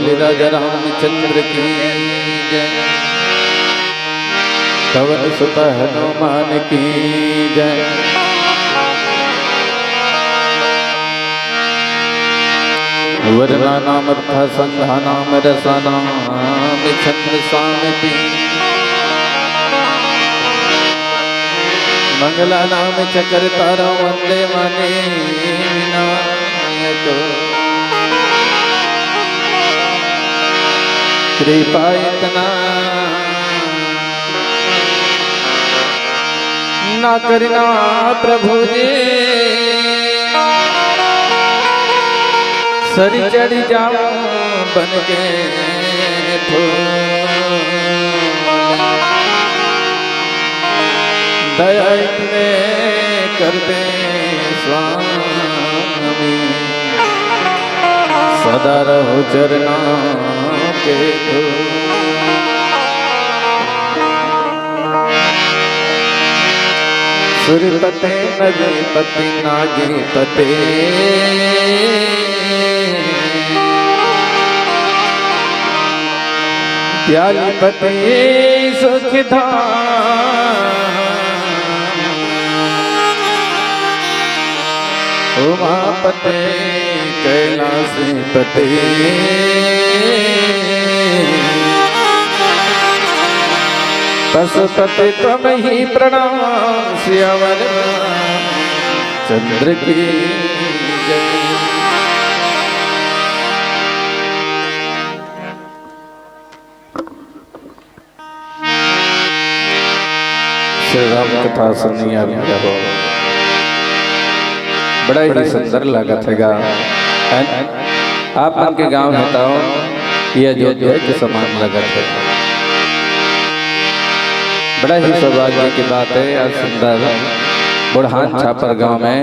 बोले राजा रामचंद्र की जय, पवन सुत हनुमान की जय। वर्णनाम अर्थ संधानाम रसानाम छंद सामति, मंगला नाम चक्र तारा वंदे माने विनायक, कृपा इतना ना करना प्रभु जी, सरी चढ़ी जाऊं बन के दया इतने कर दे स्वामी, सदा रहो चरना के सूर्यपते नदीपति नागीपते, प्यालीपति सुखधाम, उमापते कैलाशपते, पशुपति तुम ही प्रणाम, सियावर चंद्र की जय। श्री राम कथा सुनिए हो, बड़ा ही सुंदर लागत हैगा। आप मन के गांव होता हो यह अयोध्या के समान लगत है, बड़ा ही सौभाग्य की बात है। आज सुंदर बुढ़ान छापर गांव में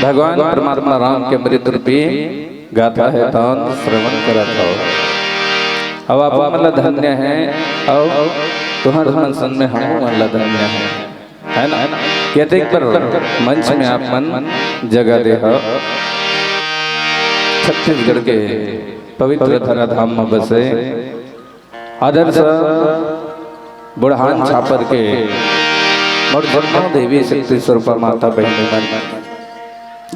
भगवान परमात्मा राम के मृत रूपी गाथा है तो श्रवण करत हो। अब आप मतलब धन्य है और तुम्हारे मन सन में हम मतलब धन्य है ना। कहते पर मंच में आप मन जगह दे हो, छत्तीसगढ़ के पवित्र धराधाम में बसे आदर्श बुढ़ान छापर के देवी शक्ति स्वरूप माता बहनी मन,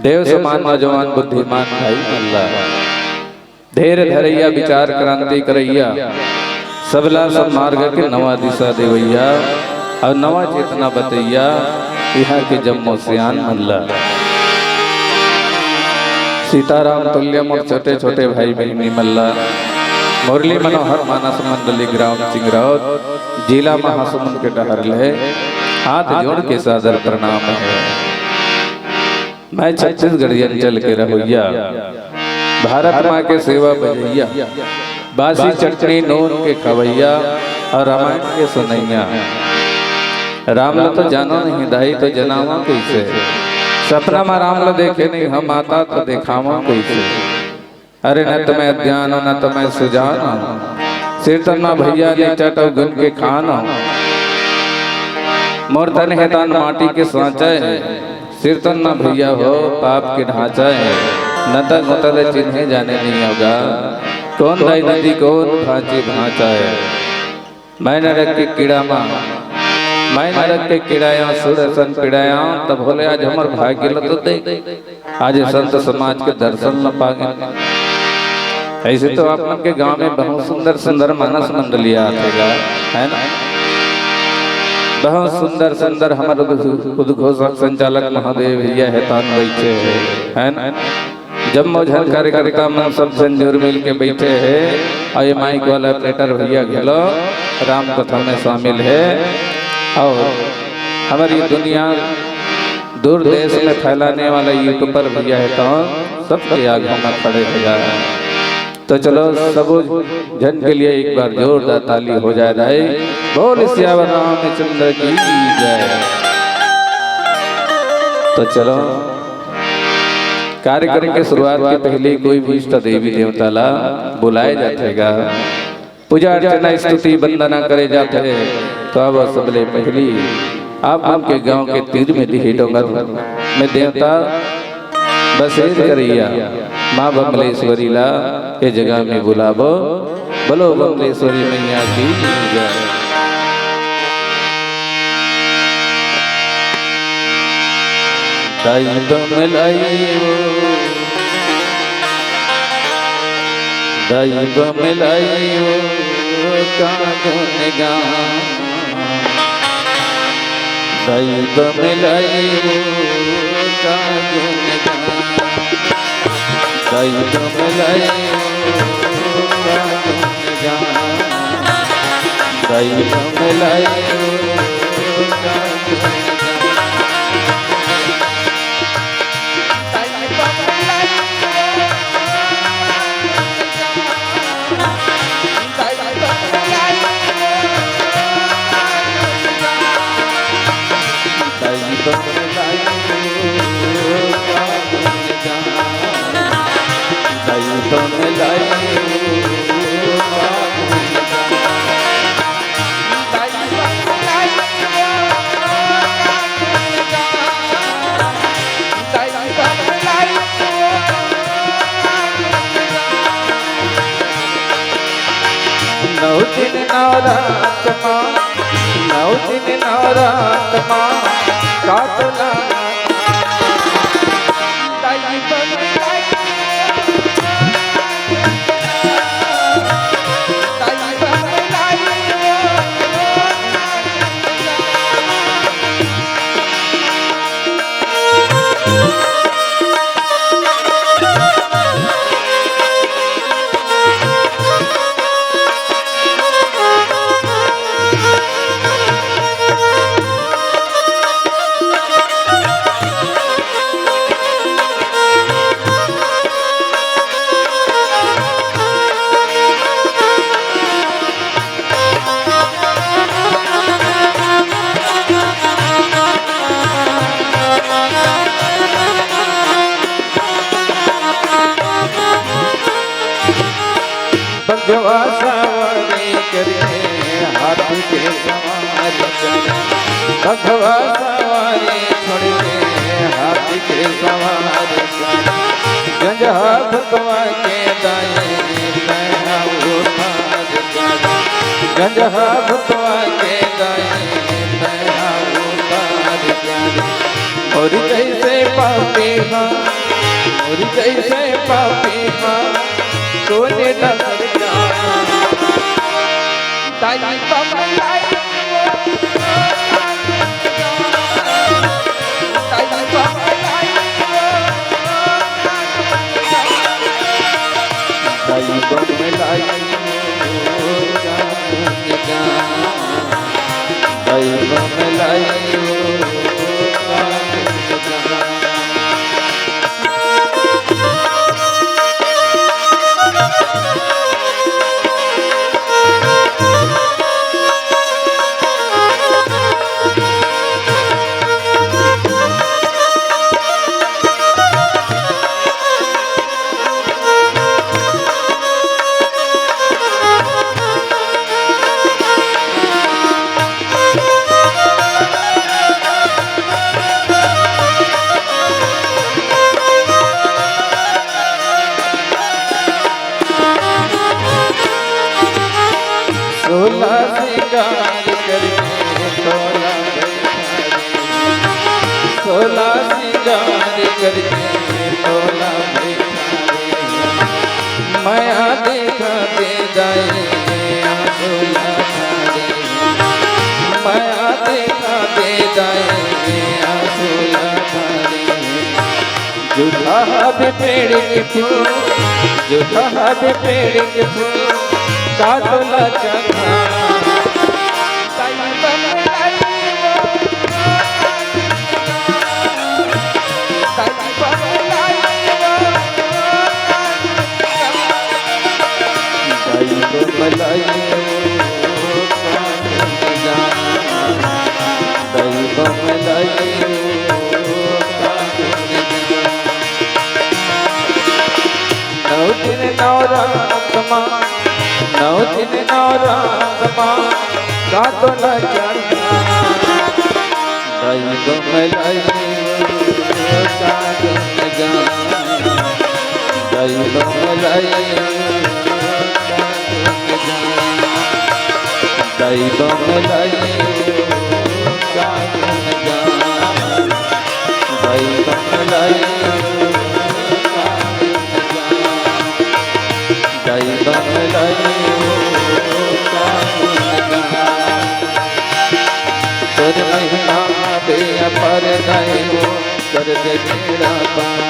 देव समान नौजवान बुद्धिमान भाई अल्लाह, धैर्य धरैया विचार क्रांति करैया, सबला सब मार्ग के नवा दिशा देवैया और नवा चेतना बतैया, यहाँ के जम्मो सियान मल्ला। सीताराम तुल्य मोर छोटे छोटे भाई बहनी मल्ला, मुरली मनोहर मानस मंडली ग्राम चिंगरौद, जिला महासमुंद के डहरले, हाथ जोड़ के सादर प्रणाम है। मैं छत्तीसगढ़ी अंचल के रहोइया, भारत माँ के सेवा बजैया, बासी चटनी नून के खवैया और रामायण के सुनैया। राम ला तो जानो नहीं दाई तो जनावा कैसे, सपना में राम ला देखे नहीं हम आता तो देखावा कैसे। अरे न तो मैं ध्यान न तो मैं सुजान, सिर तना भैया ने चटो गुन के खाना, मोर तन है तान माटी के सांचा है, सिर तना भैया हो पाप के ढांचा है। न तक मतल चिन्हे जाने नहीं होगा, कौन दाई नदी कौन भांची भांचा है। मैं नरक के कीड़ा माँ, मैं नरक के किड़ाया सुरसन पिड़ाया, तब बोले आज हमार भाग्य लत दे, आज संत समाज के दर्शन न पागे। ऐसे तो आप लोग के गांव में बहुत सुंदर सुंदर मानस मंडलियां आतेगा है ना, बहुत सुंदर सुंदर हमारे उद्घोषक संचालक महादेव भैया है तान बैठे है ना। जब मौजन कार्यकर्ता मन सब संजोर मिल के बैठे हैं और ये माइक वाला ऑपरेटर भैया घेलो राम कथा में शामिल है और हमारी दुनिया दूर देश में फैलाने वाला यूट्यूबर भैया है तो सबके आगे में खड़े हो जा रहे हैं। तो चलो सब जन के लिए एक बार जोरदार ताली हो जाए रहे, बोल सियावर रामचंद्र की जय। तो चलो कार्यक्रम के शुरुआत के पहले कोई भी इष्ट देवी देवता ला बुलाए जातेगा, पूजा अर्चना स्तुति वंदना करे जाते हैं। तो अब सबले पहली आप आपके गांव के तीर में दिही डोंगर में देवता बसेर करिया माँ बमलेश्वरी ला ये जगह में बुलावो। बोलो बमलेश्वरी मैया की जय। दाई बमलाइयो दाई बमलाइयो कागुन गान। दाई बमलाइयो कागुन गान। दाई बमलाइयो कागुन गान। दाई बमलाइयो कागुन गान। नौ दिन नवरात माँ नौ दिन नवरात माँ काटला भगवा सवारी करके हाथी के सवारी भगवा सवारी छोड़ के हाथी के सवारी गंजा भगवा के दाएं पैना उठार गंजा भगवा के दाएं पैना उठार और कैसे पापी माँ और कैसे पापी माँ तोने डर दाई बमलाइयो दाई बमलाइयो दाई बमलाइयो दाई बमलाइयो सोला सिंगार करके तोला सोला सिंगार करके तोला माया देखा दे जाए सोला माया देखा दे जाए सोला जुटा है पेड़ के फूल जुटा है पेड़ के फूल काटला चखा दाई बमलाइयो दाई बमलाइयो दाई बमलाइयो दाई बमलाइयो नौ दिन नवरात माँ नौ दिन नवरात माँ काटला चखा दाई बमलाइयो कागुन गान। दाई तो मिलाई दाई तो मिलाई दाई तो मिलाई दाई तो मिलाई तोर महिमा बे अपर दाई कर दे मेरा पार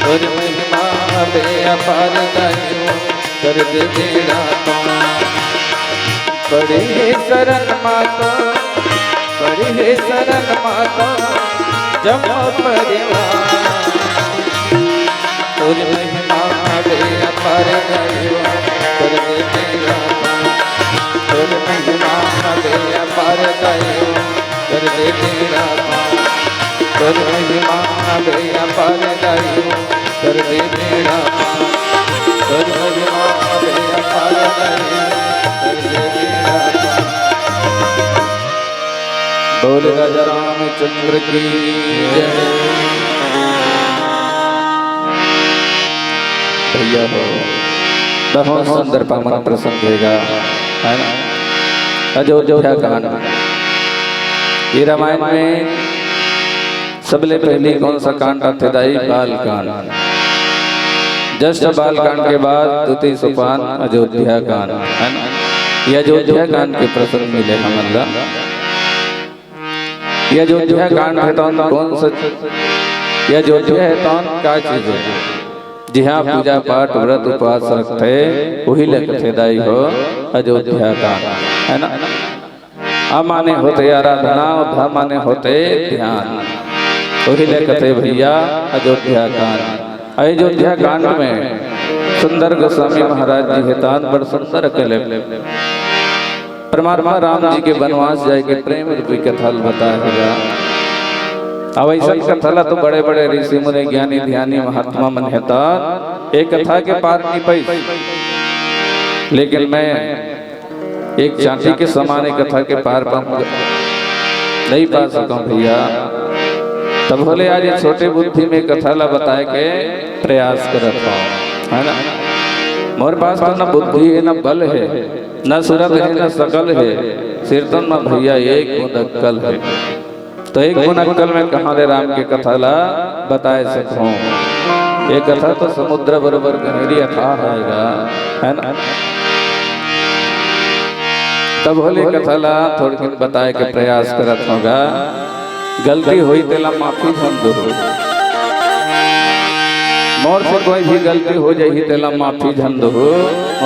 तोर महिमा बे अपर दाई कर दे मेरा पार बड़ी है शरण माता बड़ी है शरण माता जमा परिवार तोर महिमा बे अपर दाई कर दे मेरा पार तोर महिमा बे अपर दाई कर दे मेरा पार तोर महिमा बे अपर दाई कर दे मेरा पार तोर महिमा बे अपर दाई कर दे मेरा पार। बोल राजा रामचंद्र की जय। भैया हो बहुत सुंदर पावन प्रसंग देगा है ना। अयोध्या कांड ये रामायण में सबले पहले कौन सा कांड था? बाल कांड। जस्ट बाल कांड के बाद द्वितीय सोपान अयोध्या कांड है ना। यह अयोध्या कांड के प्रसंग मिले हमला। यह अयोध्या कांड है तो कौन सा? यह अयोध्या है तो क्या चीज है? जी हाँ, पूजा पाठ व्रत उपवास रखते वही लगते दाई हो अयोध्या कांड है ना। आ माने होते आराधना और धा माने होते ध्यान वही लगते भैया अयोध्या कांड। अयोध्या कांड में सुंदर गोस्वामी महाराज जी हेतान बड़ सुंदर अकेले परमात्मा राम जी के वनवास जाए के प्रेम रूपी कथा बताएगा। अब ऐसा कथा तो बड़े बड़े ऋषि मुनि ज्ञानी ध्यानी महात्मा मन हेतान एक कथा के पार नहीं पाई, लेकिन मैं एक चांटी के समान कथा के पार नहीं पा सका भैया। तब बोले आज ये छोटे बुद्धि में कथा ला बताए के प्रयास करत पाओ है ना। मोर पास तो न बुद्धि है न बल है न सूरत है न सकल है, सिर्फ न भैया एक मुदक्कल है। तो एक मुदक्कल में कहाँ ले राम के कथा ला बताए सकूं। ये कथा तो समुद्र बराबर गहरी अथाह है ना। तब होली कथा ला थोड़ी बताए के प्रयास करत होगा। गलती हुई तेला माफी हम दो। मोर से कोई भी गलती हो जाए तेला माफी झन दो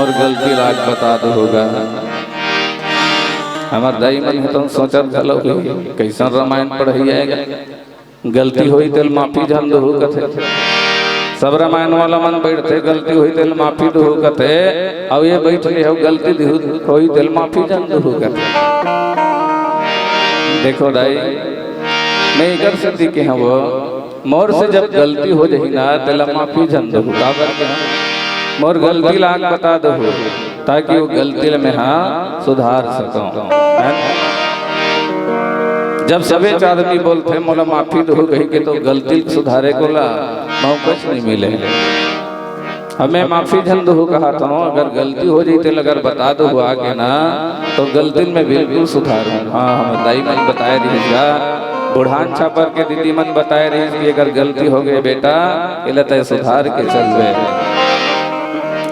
और गलती लाग बता दो होगा। हमार दाई मन है तो सोचत गलो कैसा रामायण पढ़ी जाएगा। गलती हुई तेल माफी झन दो कथे सब रामायण वाला मन बैठते गलती हुई तेल माफी दो कथे। अब ये बैठ ले हो गलती हुई तेल माफी झन दो कथे। देखो दाई मैं इधर से दिखे हैं वो मोर से जब गलती हो जाए ना तेला माफी झन दो मोर गलती लाग बता दो ताकि वो गलती में हाँ सुधार सकूं। जब सभी आदमी बोलते मोला माफी दो गई के तो गलती सुधारे को ला कुछ नहीं मिले। हमें माफी झन दो कहा था अगर गलती हो जाती अगर बता दो आगे ना तो गलती में बिल्कुल सुधार। हाँ हम दाई मन बताए रहिएगा बुढ़ान छापर के दीदी मन बताए रही कि अगर गलती हो गई बेटा इलते सुधार के चल गए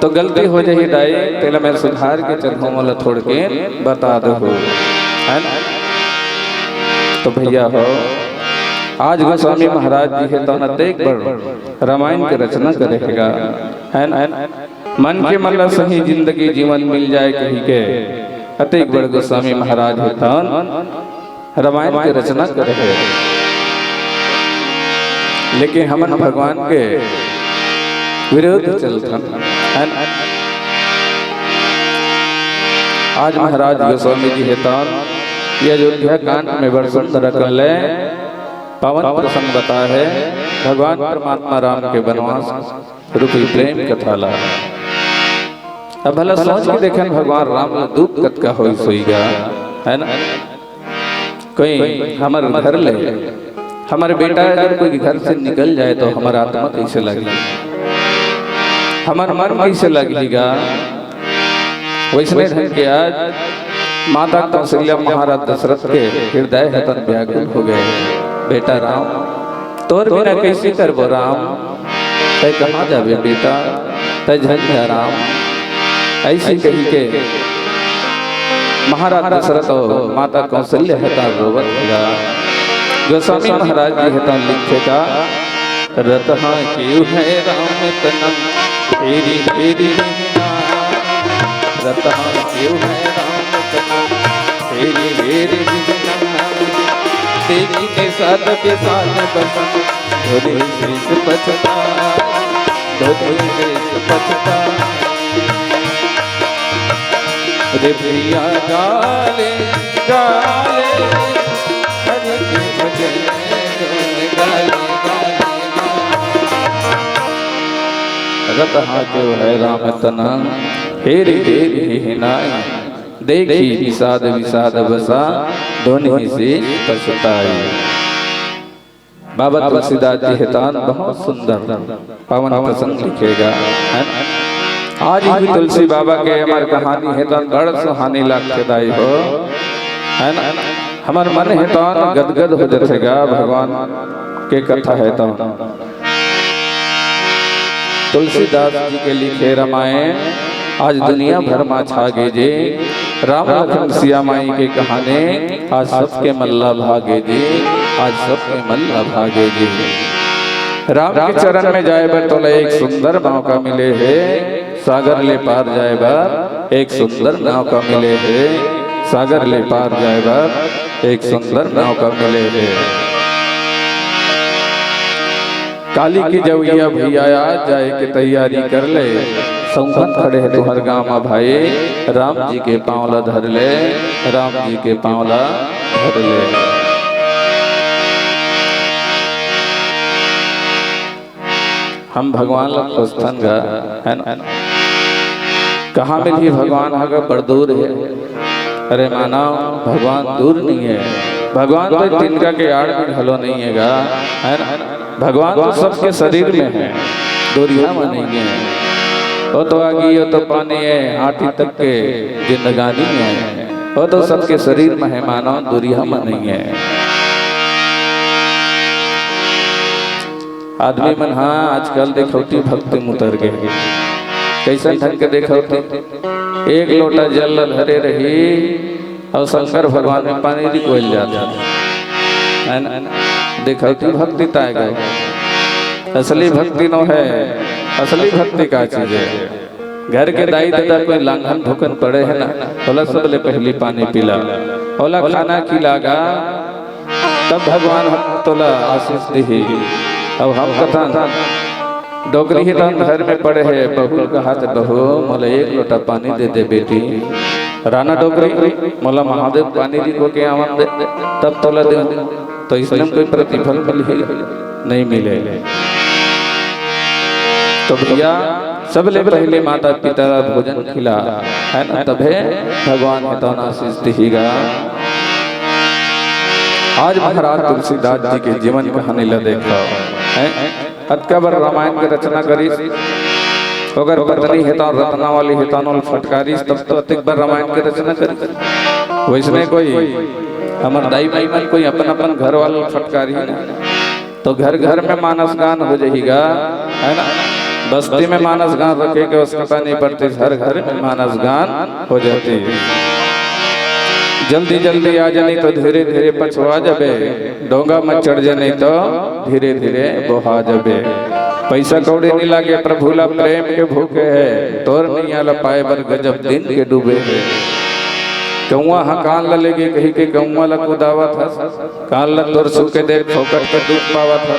तो गलती हो जाए दाई तेला मैं सुधार के चल मोला थोड़ के बता दो है ना। तो भैया हो आज गोस्वामी महाराज जी है तो अनेक बड़ रामायण की रचना करेगा है ना। मन के मतलब सही जिंदगी जीवन मिल जाए कहीं के अनेक बड़ गोस्वामी महाराज है तो रामायण की रचना करेगा। लेकिन हम भगवान के विरोध चलता है। आज महाराज गोस्वामी जी है तो ये अयोध्या कांड में बड़ सुंदर कल पावन प्रसंग बता है। भगवान परमात्मा राम के वनवास रूपी प्रेम कथा ला। अब भला सोच के देखें भगवान राम दुख कत का हो सोईगा है ना। कोई हमारे घर ले हमारे बेटा अगर कोई घर से निकल जाए तो हमारा आत्मा कैसे लगे। हमार मन कैसे लगेगा। वैसने ढंग के आज माता कौशल्या महाराज दशरथ के हृदय हतन व्याकुल हो गए। बेटा राम तोर बिना कैसे करबो राम, तय कहाँ जाबे बेटा, तय झंझा राम। ऐसी कही के महाराज दशरथ और माता कौशल्या हता रोवत होगा। गोस्वामी महाराज जी हता लिखेगा, रतहा क्यों है राम तनम फेरी फेरी रतहा क्यों है राम तनम फेरी फेरी देखी के साथ के साथ बसन धोरे देश पछता धोरे देश पछता रे प्रिया गाले गाले हरि के भजन गाले रतहा क्यों है राम तना हेरी हेरी हिनाई देखी विषाद विषाद बसा दोनों से पछताई। बाबा तुलसीदास जी हितान बहुत सुंदर पावन प्रसंग लिखेगा। आज भी तुलसी बाबा के हमार कहानी हितान बड़ सुहानी लागदाई हो है ना। हमार मन हितान गदगद हो जाएगा भगवान के कथा है तो तुलसीदास जी के लिखे रामायण आज दुनिया भर में छा गए जे। राम लखन सिया माई के कहानी आज सबके मल्ला भागे जी, आज सबके मल्ला भागे जी। राम के चरण में जाए बर तो एक सुंदर मौका मिले है, सागर ले पार जाए बर एक सुंदर मौका मिले है, सागर ले पार जाए बर एक सुंदर मौका मिले है। काली की जविया भैया जाए के तैयारी कर ले, संगत खड़े है तुहर गाँव भाई, राम जी के पांवला धर ले, राम जी के पांवला धर ले। हम भगवान लक्षण गा है ना, कहाँ मिली भगवान हगा बड़ दूर है। अरे माना भगवान दूर नहीं है, भगवान तो तिनका के आड़ में ढलो नहीं है ना। भगवान तो सबके शरीर में है, दूरिया में नहीं है। वो तो आगी वो तो पानी है, हाथी तक के जिंदगानी में है, वो तो सबके शरीर में है, मानो दूरिया में नहीं है। आदमी मन हाँ आजकल देखौती भक्ति में उतर गए, कैसे ढंग के देखौती एक लोटा जल धरे रही और शंकर भगवान में पानी रिकोल जाता है ना। देखौती भक्ति ताए गए, असली भक्ति नो है। असली भक्ति का चीज है। घर के दाई दादा कोई लांघन भूकन पड़े है ना, बोला सब ले पहली पानी पिला, बोला खाना खिलागा तब भगवान हम तोला आशीष दी। अब हम कथा डोगरी ही घर में पड़े है, बहू का हाथ बहू मोला एक लोटा पानी दे दे बेटी। राणा डोगरी मोला महादेव पानी दी को के आवन दे तब तोला दे, तो इसलिए कोई प्रतिफल नहीं मिले। तो भैया सबले पहले माता पिता भोजन खिला है ना, तबे भगवान हितौना आशीष दिहिगा। आज महाराज तुलसीदास जी के जीवन कहानी ला देखो है। अतकबर रामायण के रचना करी, अगर पत्नी हितौन रत्ना वाली हितौन फटकारी तब तो अतिक बार रामायण के रचना करी। वैसने कोई हमार दाई माई मन कोई अपन अपन घर वाला फटकारी है, तो घर घर में मानस गान हो जाएगा है ना। बस्ती में मानस गान रखे के उसका नहीं पड़ती, हर घर में मानस गान हो जाती। जल्दी जल्दी आ जाए तो धीरे धीरे पछवा जाबे, डोंगा मत चढ़ जाए नहीं तो धीरे धीरे बोहा जाबे। पैसा कौड़ी नहीं लागे, प्रभुला प्रेम के भूखे है, तोर नहीं आला पाए बर गजब दिन के डूबे है। कौआ हाँ कान ला लेगे कही के कौआ ला कुदावा था, कान ला तोर सुके देख फोकट पे दूध पावा था।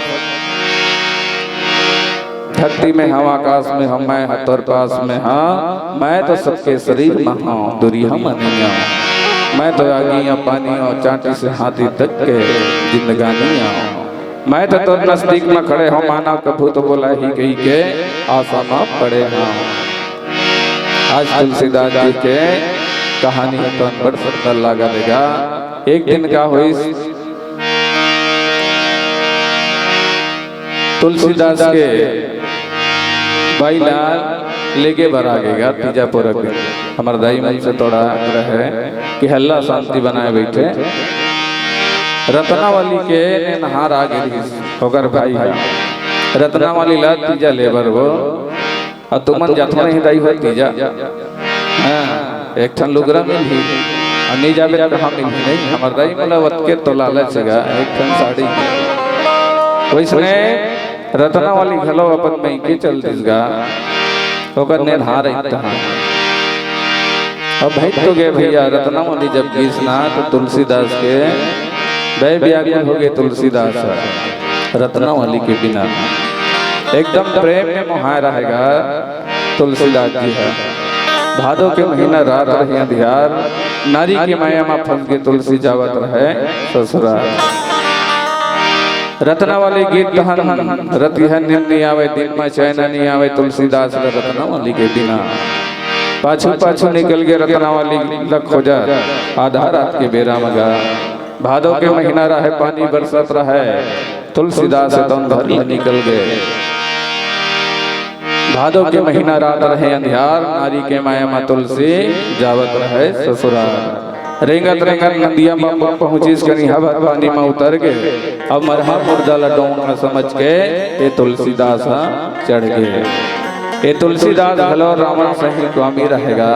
धरती में हम आकाश में हम, मैं तोर पास में हाँ, मैं तो सबके शरीर में हाँ, दुरिया में नहीं हूँ। मैं तो आगियाँ पानी और चांटी से हाथी तक के जिंदगानी आऊँ। मैं तो तोर नजदीक में खड़े हो, माना कभू तो बोला ही कही के आशा में पड़े हाँ। आज तुलसीदास जी के कहानी तो बड़ सुंदर लगा देगा। एक दिन का हुई तुलसीदास के भाई लाल लेके बरागेगा तीजा पूरक हमारे दाई मन से थोड़ा आग्रह है कि हल्ला शांति बनाए बैठे रत्नावली के नहार आ गई होकर भाई है रत्नावली ला तीजा लेबर वो और तुमन जाथो नहीं दाई हो तीजा हाँ एक ठन लुगरा मिल ही और नहीं जाबे तो हम मिल ही नहीं हमारे दाई मला वत के तो लालच सेगा एक ठन साड़ी वैसने रत्नावली घलो अपन में के चल दिसगा होकर ने नहार इतना अब भाई तो गए भैया रत्नावली जब गीसना तो तुलसीदास के वह व्याकुल हो गए तुलसीदास रत्नावली के बिना एकदम प्रेम में मोहा रहेगा तुलसीदास जी है भादो के महीना रात रही अंधियार नारी की माया में फंस के तुलसी जावत रहे ससुराल रत्नावली गीत हन रति है नहीं आवे दिन में चैन नहीं आवे तुलसीदास रत्नावली के बिना पाछू पाछू निकल गए रत्नावली लख हो जा आधा रात के बेरा मगा भादो के महीना रहे पानी बरसत रहे तुलसीदास तन भर निकल गए भादो के महीना रात रहे अंधियार नारी के माया में तुलसी जावत रहे ससुराल रेंगत रेंगत नदिया में पहुंची कनी हवा पानी में उतर गए अब मरहापुर जाला डोंगा समझ के ये तुलसीदास चढ़ गए ये तुलसीदास भलो रावण से ही स्वामी रहेगा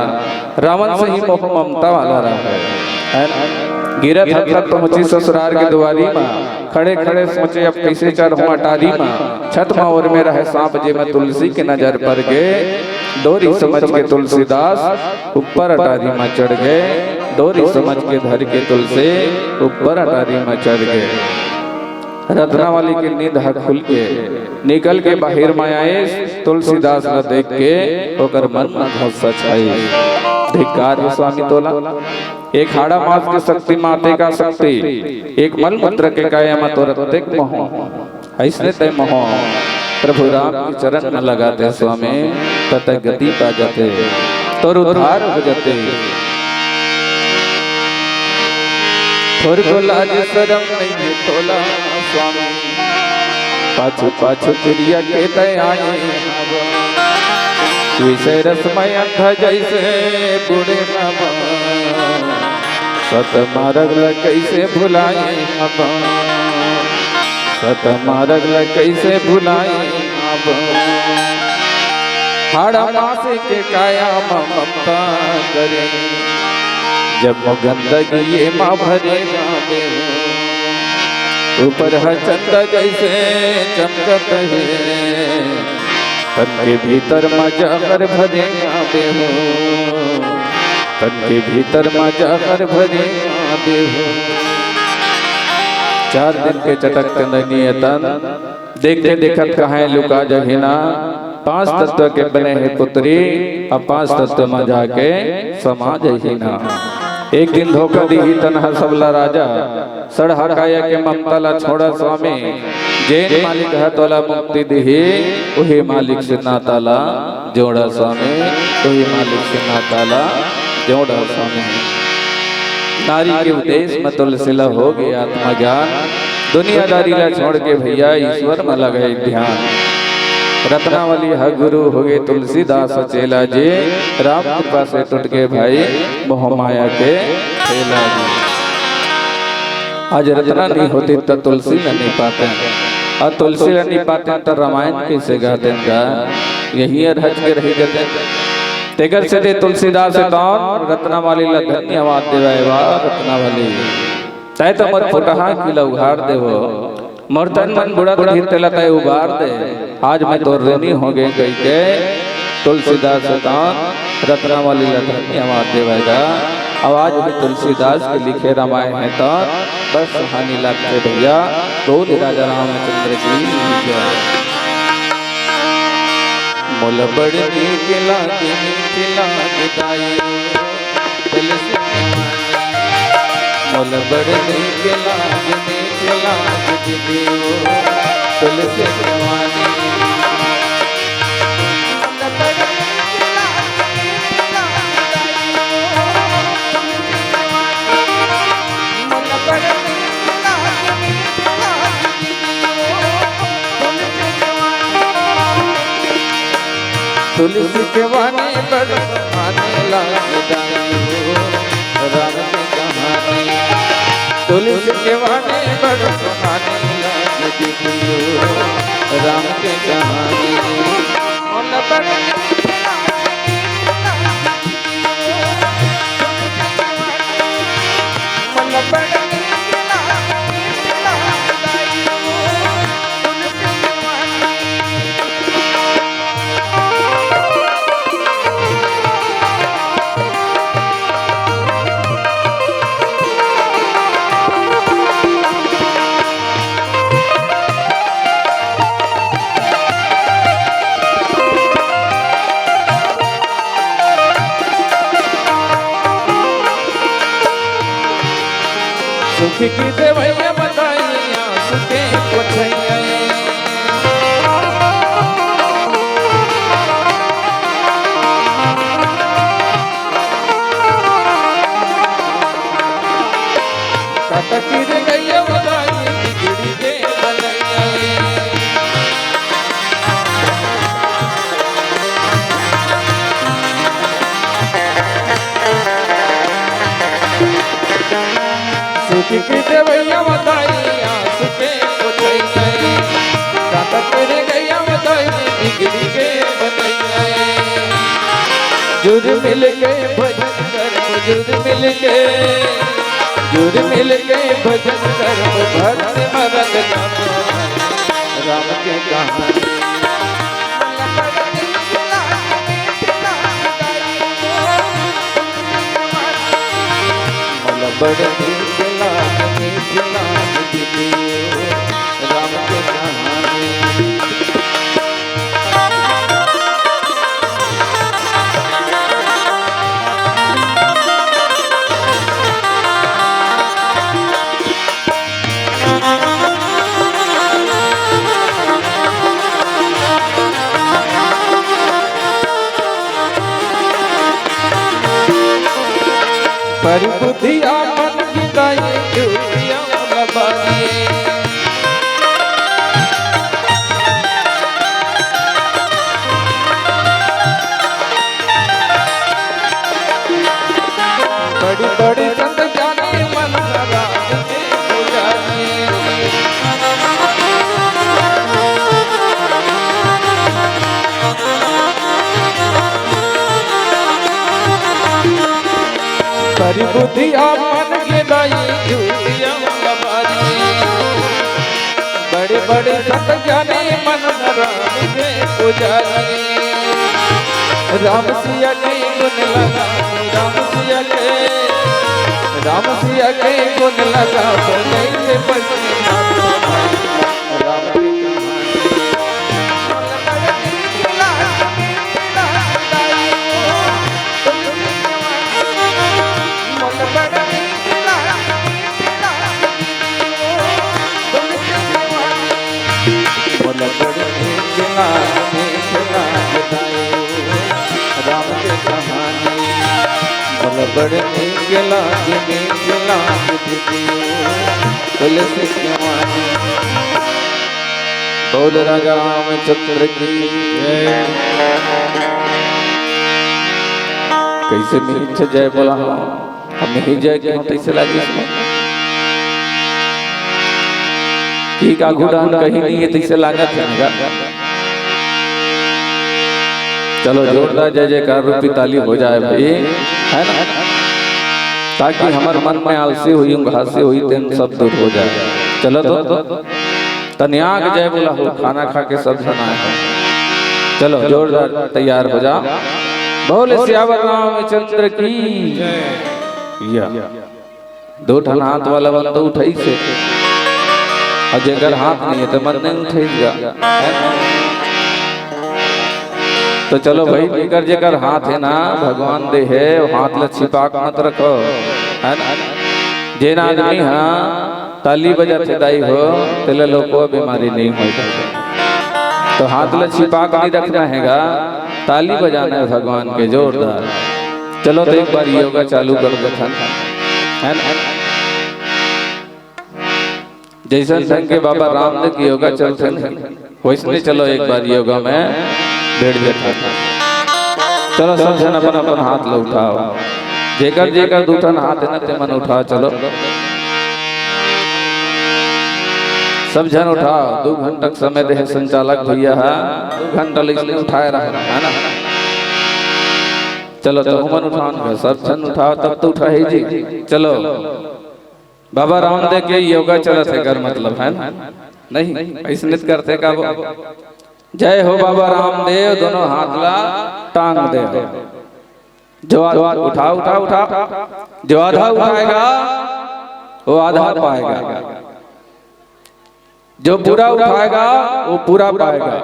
रावण से ही मोह ममता वाला रहा है गिरत हद तक पहुंची ससुराल के दुआरी में खड़े खड़े सोचे अब कैसे चढ़ हुआ टारी में छत मावर में रहे सांप जे में तुलसी के नजर पर गए डोरी समझ के तुलसीदास ऊपर अटारी में चढ़ गए डोरी समझ के धर के तुलसी ऊपर अटारी में चढ़ गए रत्नावली की नींद खुल के निकल के बाहर में आए तुलसीदास न देख के होकर मन में धस छाई धिक्कार स्वामी तोला एक हाड़ा मास के शक्ति माते का शक्ति एक मल मंत्र के काया में तो रत्तिक मोह ऐसने तय मोह प्रभु राम के चरण में लगाते स्वामी तत गति पा जाते तो उद्धार हो जाते थोर को लाज शरम नहीं तोला स्वामी पाछू पाछू क्रिया के तय आए विषय रसमय अंधा जैसे बूढ़े बाबा सत मार्ग कैसे भुलाए अब सत मार्ग कैसे भुलाए अब हाड़ा मासे के काया ममता करे जब गंदगी ये माँ भरे ऊपर है चंदा जैसे चमकत है तन के भीतर मजा कर भरे हो तन के भीतर मजा कर भरे हो 4 दिन के चटक चंदनीय तन देखते देखत कहाँ लुका जहिना 5 तत्व के बने हैं पुत्री अब 5 तत्व में जाके समा जहिना एक दिन धोखा दी तनहा सबला राजा सड़हा काया के ममताला छोड़ा स्वामी जैन मालिक है तोला मुक्ति दिही वही मालिक से नाताला जोड़ा स्वामी वही मालिक से नाताला जोड़ा स्वामी नारी के उद्देश्य में तुलसीला हो गया आत्मा ज्ञान दुनियादारी ला छोड़ के भैया ईश्वर में लगे ध्यान रत्नावली है गुरु हो गए तुलसीदास चेला जी राम कृपा से टूट के भाई मोह माया के खेला जी आज रत्ना नहीं होती तो तुलसी नहीं पाते और तुलसी नहीं पाते तो रामायण कैसे गाते का यही हज के रही जाते तेगर से दे तुलसीदास कौन रत्नावली ला धन्यवाद देवा रत्नावली चाहे तो मत फुटहा किला उघाड़ देवो मर्तन मन बुढ़ा धीर तेलता उबार दे आज मैं तो रेनी हो गए कही के तुलसीदास कौन रत्नावली ला धन्यवाद देवेगा आवाज में तुलसीदास के लिखे रामायण है तो बस हानि लगते भैया बोल राजा रामचंद्र की मोल बड़नी के लागे मीठी लागे दाई मोल बड़नी के लागे मीठी लागे दियो तुलसी जवानी तुलसी के वाणी बड़ आने लागदाई राम की कहानी तुलसी के वाणी बड़ आने लागदी राम की कहानी मन बड़ सुख की देवैया बताइया सुखे पुछैया कटकी रे गैया बताई गिरी दे बनैया सुख की देवैया बताइया सुखे पुछैया कटक रे गैया बताई गिरी के बनैया जुर मिल के भजन कर जुर मिल के भजन कर भक्त मरद राम के कहानी बड़ राम के कहानी पर बुद्धिया मन की दाई ड्यूटिया लगाई बड़ी बड़ी संत जाने मन राम के पुजारी बड़ी बुद्धिया मन के दाई ड्यूटिया लगाई बड़े बड़े संत जाने मन राम के पुजारी राम सिया के गुण लगा राम सिया के गुण लगा बोले पढ़ने राम की राम के कहानी बल बड़ गेला तुलसी की वाणी बोल राजा रामचंद्र की जय कैसे मेरी जय बोला हम ही जय के कैसे लगी की का घुड़ान कहीं नहीं है तैसे लागत है चलो जोरदार जय जयकार रूपी ताली हो जाए भाई है ना ताकि हमारे मन में आलसी हुई घासी हुई तेन सब दूर हो जाए चलो तो तनियाग जय बोला हो खाना खा के सब जना है चलो जोरदार तैयार हो जा बोले सियावर रामचंद्र की या दो ठन हाथ वाला बंदा उठाई से और जेकर हाथ नहीं है तो मन नहीं उठेगा तो चलो भाई जेकर जेकर हाथ है ना भगवान दे है हाथ ल छिपा मत रखो है ना जेन आदमी हाँ ताली बजाते दाई हो तेले लोग को बीमारी नहीं होगी तो हाथ ल छिपा नहीं रखना हैगा ताली बजाना है भगवान के जोरदार चलो तो एक बार योगा चालू कर दो है ना जैसा संघ के बाबा रामदेव की योगा चलते हैं वैसे चलो एक बार योगा में बैठ बैठा था चलो सब जन अपन अपन हाथ लो उठाओ, जेकर जेकर दूठन हाथ है ते मन उठाओ। चलो सब जन उठाओ। 2 घंटा समय दे संचालक भैया है, 2 घंटा इसलिए उठाए रहा है ना। चलो तो मन उठाओ, सब जन उठाओ तब तो उठा ही जी। चलो बाबा रामदेव के योगा चलत है कर मतलब है ना, नहीं ऐसे करते का वो। जय हो बाबा रामदेव, दोनों हाथ ला टांग दे। जो उठा उठा उठा, जो आधा उठाएगा वो आधा पाएगा, जो पूरा उठाएगा वो पूरा पाएगा।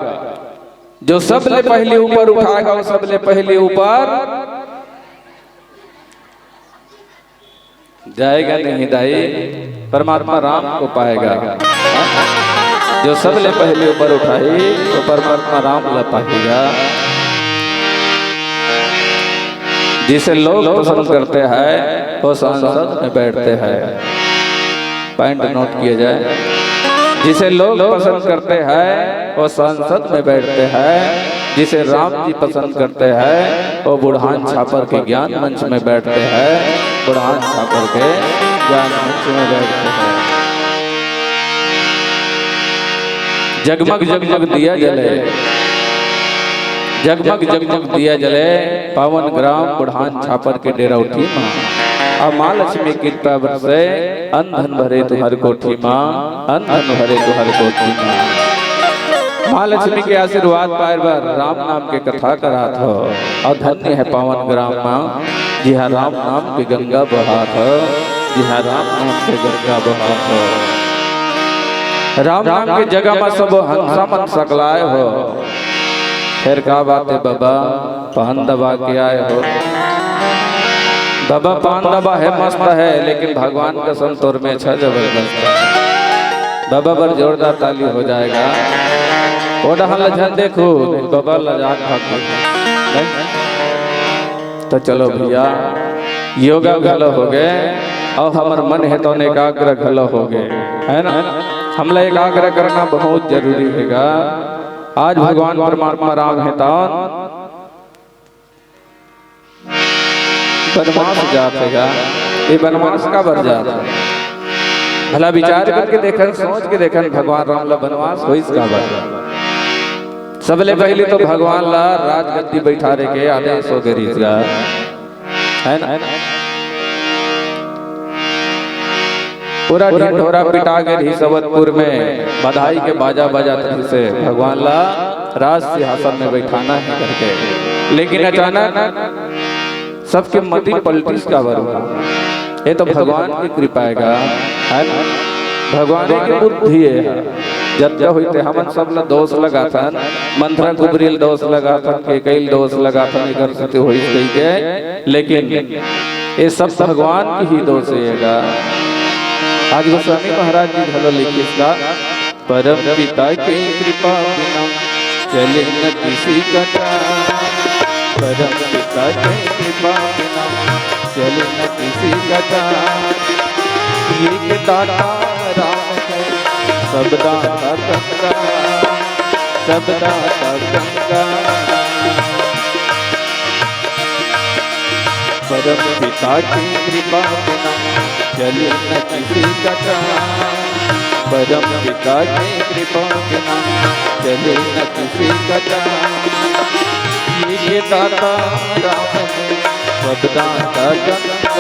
जो सबले पहले ऊपर उठाएगा वो सबले पहले ऊपर जाएगा नहीं दाई, परमात्मा राम को पाएगा। जो सबले पहले ऊपर उठाए तो परमात्मा राम ला पाएगा। जिसे लोग पसंद करते हैं वो संसद में बैठते हैं। पॉइंट नोट किया जाए, जिसे लोग पसंद करते हैं वो संसद में बैठते हैं। जिसे राम जी पसंद करते हैं वो बुढ़ान छापर के ज्ञान मंच में बैठते हैं। बुढ़ान छापर के ज्ञान मंच में बैठते हैं। जगमग जगमग दिया जले, जगमग जगमग दिया जले, पावन ग्राम बुढ़ान छापर के डेरा उठी माँ। अब माँ लक्ष्मी कृपा बरसे, अंधन भरे तुहर कोठी माँ, अंधन भरे तुहर कोठी माँ। माँ लक्ष्मी के आशीर्वाद पाए बार राम नाम के कथा करा था। और धन्य है पावन ग्राम माँ, जी हाँ राम नाम के गंगा बहा था। जी हाँ राम नाम के गंगा बहा था। राम नाम के जगह में सब हंसा मन सकलाए हो। फिर का बात है बाबा, पान दबा के आए हो। बाबा पान दबा है मस्त है, लेकिन भगवान का संतोर में अच्छा जबरदस्त है। बाबा पर जोरदार ताली हो जाएगा। वो डहल लजन देखो बाबा लजाक भाग। तो चलो भैया योगा घलो हो गए और हमार मन है तो एकाग्र घलो हो गए, है ना। हमला एकाग्र करना बहुत जरूरी हैगा। आज भगवान परमात्मा राम है तो बनवास जात हैगा। ये बनवास का बर जात है, भला विचार करके देखन, सोच के देखन, भगवान राम ला बनवास हो इसका बर। सबले पहले तो भगवान ला राजगद्दी बैठारे के आदेश हो गई है ना। पूरा ढिंढोरा पिटा के ही सबतपुर में बधाई के बाजा बजाते से भगवान ला राज सिंहासन में बैठाना है करके। लेकिन अचानक सबके मति पलटिस का बरुआ। ये तो भगवान की कृपा है ना, भगवान की बुद्धि है। जब जब होते हमन सब ला दोष लगा था, मंत्रा कुबरील दोष लगा था, के कई दोष लगा था, निकर सत्य होई गई के। लेकिन ये सब भगवान की ही दोष हैगा। आज गोस्वामी महाराज जी भलो लिखी इसका, परम पिता की कृपा बिना चले न किसी का काम। परम पिता की कृपा बिना चले न किसी का काम। ये दाता राम है सब दाता गंगा, सब दाता गंगा। परम पिता की कृपा बिना चले न किसी का काम। परम पिता की कृपा बिना चले न किसी का काम। ये दाता राम है सब दाता गंगा,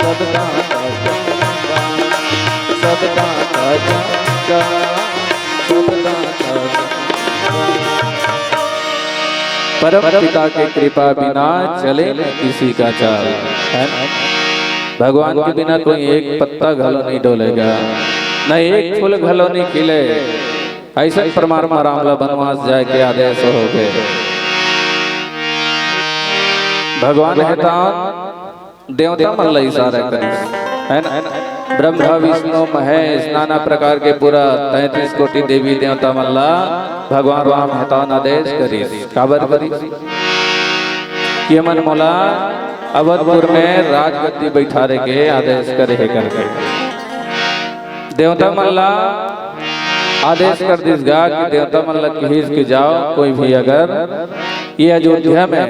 सब दाता गंगा, सब दाता गंगा, सब दाता गंगा। परम पिता के कृपा बिना चले न किसी का चाल, है ना। भगवान के बिना कोई एक पत्ता घलो नहीं डोलेगा, न एक फूल घलो नहीं खिले। ऐसा परमात्मा राम ला बनवास जाए के आदेश हो गए। भगवान है तो देवता मन ला इशारा करी, है ना। ब्रह्मा विष्णु महेश नाना प्रकार के पूरा 33 कोटि देवी देवता मन ला भगवान राम है तो आदेश करी। काबर करी कि मन मोला अवधपुर में राजगद्दी बैठारे के आदेश करे है करके। देवता मन ला आदेश कर दिसगा कि देवता मन ला खींच के जाओ, कोई भी अगर ये अयोध्या में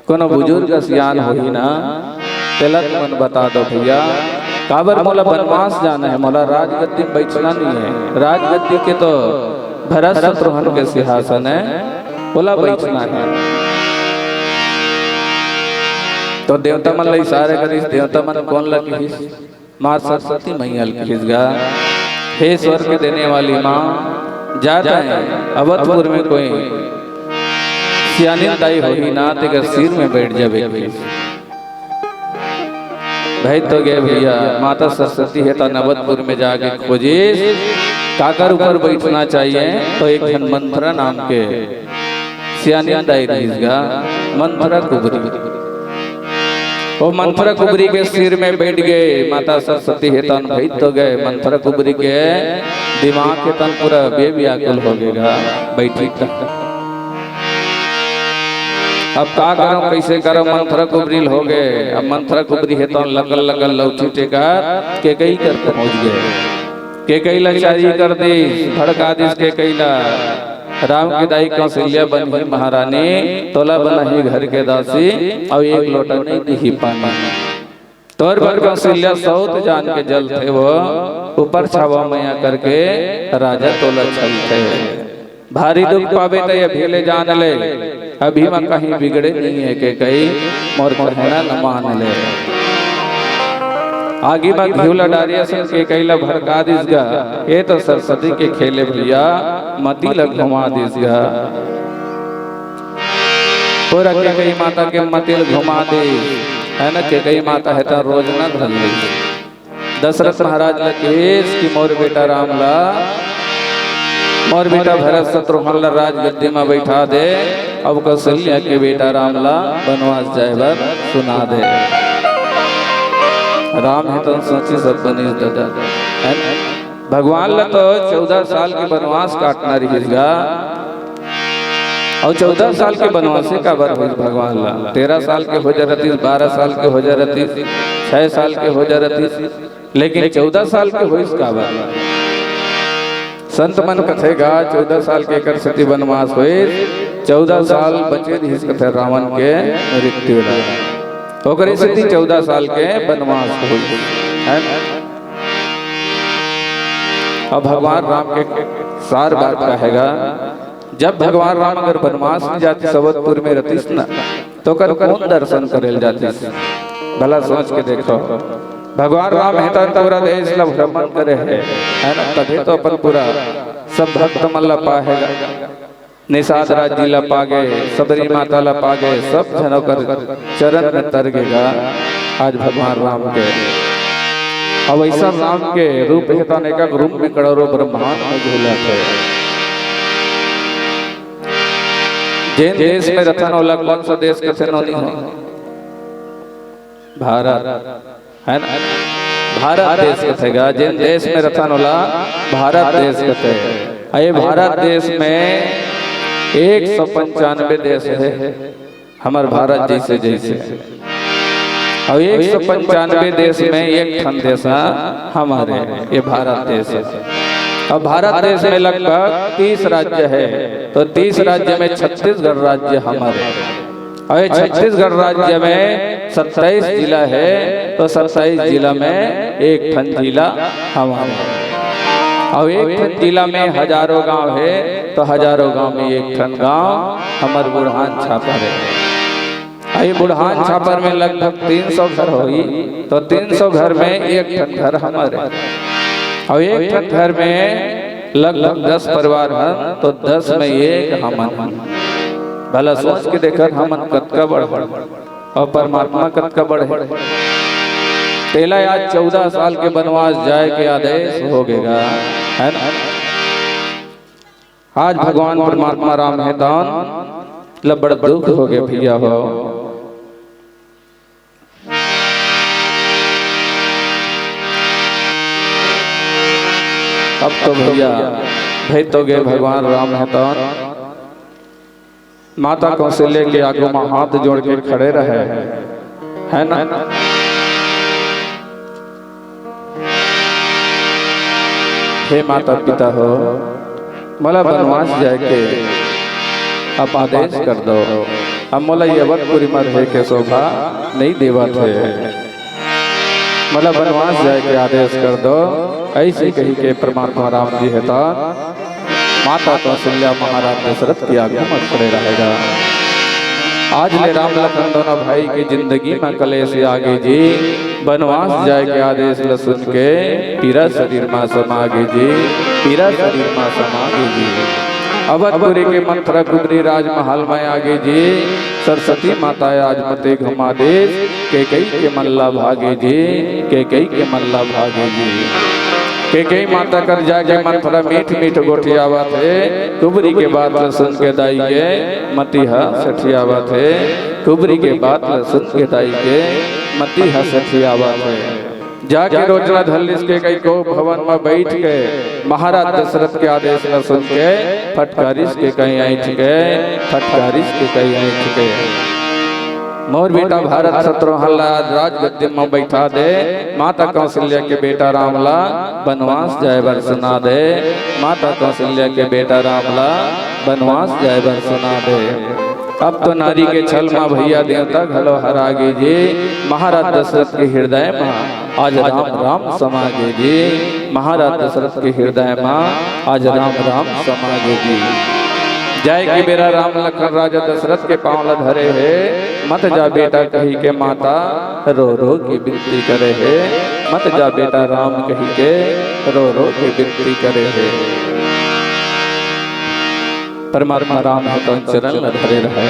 कोनो बुजुर्ग सियान होई ना तिलक मन बता दो भैया, काबर मोला वनवास जाना है, मोला राजगद्दी बैठना नहीं है। राजगद्दी के तो भरत शत्रुघ्न के सिंहासन है, बोला बैठना है। तो देवता मन ला इशारे करिस, देवता मन कौन लगी? माँ सरस्वती मैया लिखिस गा, हे स्वर्ग के देने वाली माँ, जाता है अवधपुर में कोई सियानी दाई होगी ना तेरे सिर में बैठ जावे भाई। तो गए भैया, माता सरस्वती है तो अवधपुर में जाके खोजे काकर ऊपर बैठना चाहिए। तो एक जन मंथरा नाम के सियानी दाई रहीगा, मंथरा कुबरी। वो मंथरा कुबरी के सिर में बैठ गए माता सरस्वती है तन भाई। तो गए मंथरा कुबरी के दिमाग के तन पूरा बेव्याकुल हो गएगा बैठी तक। अब का करो कैसे करो, मंथरा कुबरी हो गए। अब मंथरा कुबरी है तो लगल लगल लौटी टेकर के कई कर पहुंच गए। के कई लाचारी कर दी, भड़का दी के कैला। राम की दाई कौशल्या बनी महारानी, तोला बना ही घर के दासी, और एक लोटा नहीं दी पानी। तोर भर कौशल्या सौत जान के जल थे, वो ऊपर छावा मैया करके राजा तोला चल थे। भारी दुख पावे तो ये भीले जान ले, अभी मैं कहीं बिगड़े नहीं है के कई मोर कहना न मान ले। आगे में घिउला डारिया से के कैला भड़का दिसगा, ये तो सरस्वती के खेले भैया, मती लग घुमा दिसगा। पूरा के कई माता के मतिल घुमा दे है ना, के कई माता है तो रोज न धन ले। दशरथ महाराज लकेश की मोर बेटा रामला, मोर बेटा भरत शत्रुघ्न राजगद्दी में बैठा दे। अब कौशल्या के बेटा रामला वनवास जाए बर सुना दे। राम है तो सोची सब बनी दादा है। भगवान ला तो 14 साल के वनवास काटना रहीगा, और 14 साल के वनवास का बर भगवान ला 13 साल के हो जाती, 12 साल के हो जाती, 6 साल के हो जाती, लेकिन 14 साल के हो इसका बर। संत मन कथेगा 14 साल के कर सती वनवास हुए, 14 साल बचे इस कथे रावण के मृत्यु ओकरे सती 14 साल के वनवास हुई है। अब भगवान राम के सार बात कहेगा, जब भगवान राम अगर वनवास में जाती सवतपुर में रतीस ना, तो कर कौन दर्शन करेल जाती? भला सोच के देखो। भगवान राम है तो पूरा देश ला भ्रमण करे है ना, तभी तो अपन पूरा सब भक्त मन ला पाएगा। निषाद राज्य ला पा गए, सबरी माता ला पा गए, सब जनों कर चरण में तर गएगा आज भगवान राम के। अब ऐसा राम के रूप है तो अनेक रूप में करोड़ों ब्रह्मांड में झूला थे। जिन देश में रतन होला, कौन सा देश के थे नौनी हो? भारत है ना, भारत देश के थेगा। जिन देश में रतन होला भारत देश के थे। ये भारत देश में 195 देश है हमार भारत जैसे जैसे, और 195 देश में एक ठन देश हमारे ये भारत देश है। और भारत देश में लगभग 30 राज्य है, तो 30 राज्य में छत्तीसगढ़ राज्य हमारे, और छत्तीसगढ़ राज्य में 27 जिला है, तो 27 जिला में एक ठन जिला हमारा, और एक ठन जिला में हजारों गांव है, तो हजारों गांव में एक ठन गांव हमार बुढ़ान छापर है। ये बुढ़ान छापर में लगभग 300 घर होगी, तो 300 घर में एक ठन घर हमारे, और एक ठन घर में लगभग 10 परिवार हैं, तो 10 में एक हमन। भला सोच के देखकर हमन कतका बढ़ और परमात्मा कतका बढ़े। पहला आज 14 साल के वनवास जाए के आदेश हो गएगा है ना। आज भगवान परमात्मा राम है दान बड़ा दुख हो गया भैया हो। अब तो भैया भाई तो गए भगवान राम है दान, माता कौशल्या के आगू में हाथ जोड़ के खड़े रहे है ना। हे माता पिता हो, मला वनवास जाए के अब आदेश कर दो। अब मोला यवतपुरी मर है के शोभा नहीं देवत है, मतलब बनवास जाए के आदेश कर दो। ऐसे कही के परमात्मा राम जी है तो माता कौशल्या महाराज दशरथ की आज्ञा मत खड़े रहेगा। आज ले राम लखन दोनों भाई की जिंदगी में कलेश आगे जी, बनवास जाए के आदेश ल सुन के पीरा शरीर में समागे जी, पीरा शरीर में समागे जी। अवधपुरी के मंथरा कुदरी राजमहल में आगे जी, सरस्वती माता आज मते घुमा देश के कई के मल्ला भागे जी, के कई के मल्ला भागे जी। के कई माता कर जाके मंथरा मीठ मीठ गोठियावा थे, कुबरी के बात सुन के दाई के मतीहा सठियावा थे, कुबरी के बात सुन के दाई के मतीहा सठियावा थे। जाके रोजना धल्लिस के कई को भवन में बैठ के महाराज दशरथ के आदेश न सुन के फटकारिश के कहीं ऐठ के, फटकारिश के कहीं ऐठ के। मोर बेटा भारत शत्रुहला राजगद्दी में बैठा दे, माता कौशल्या के बेटा रामला बनवास जाए बर सुना दे, माता कौशल्या के बेटा रामला बनवास जाए बर सुना दे। अब तो नारी के छल माँ भैया देवता घलो हरागे जी, महाराज दशरथ के हृदय में आज राम राम समागे जी, महाराज दशरथ के हृदय में आज राम राम समागे जी। जाय कि मेरा राम लखन राजा दशरथ के पांव धरे है, मत जा बेटा कही के माता रो रो की विनती करे है, मत जा बेटा राम कही के रो रो की विनती करे है। परमात्मा राम है तो चरण धरे रहे।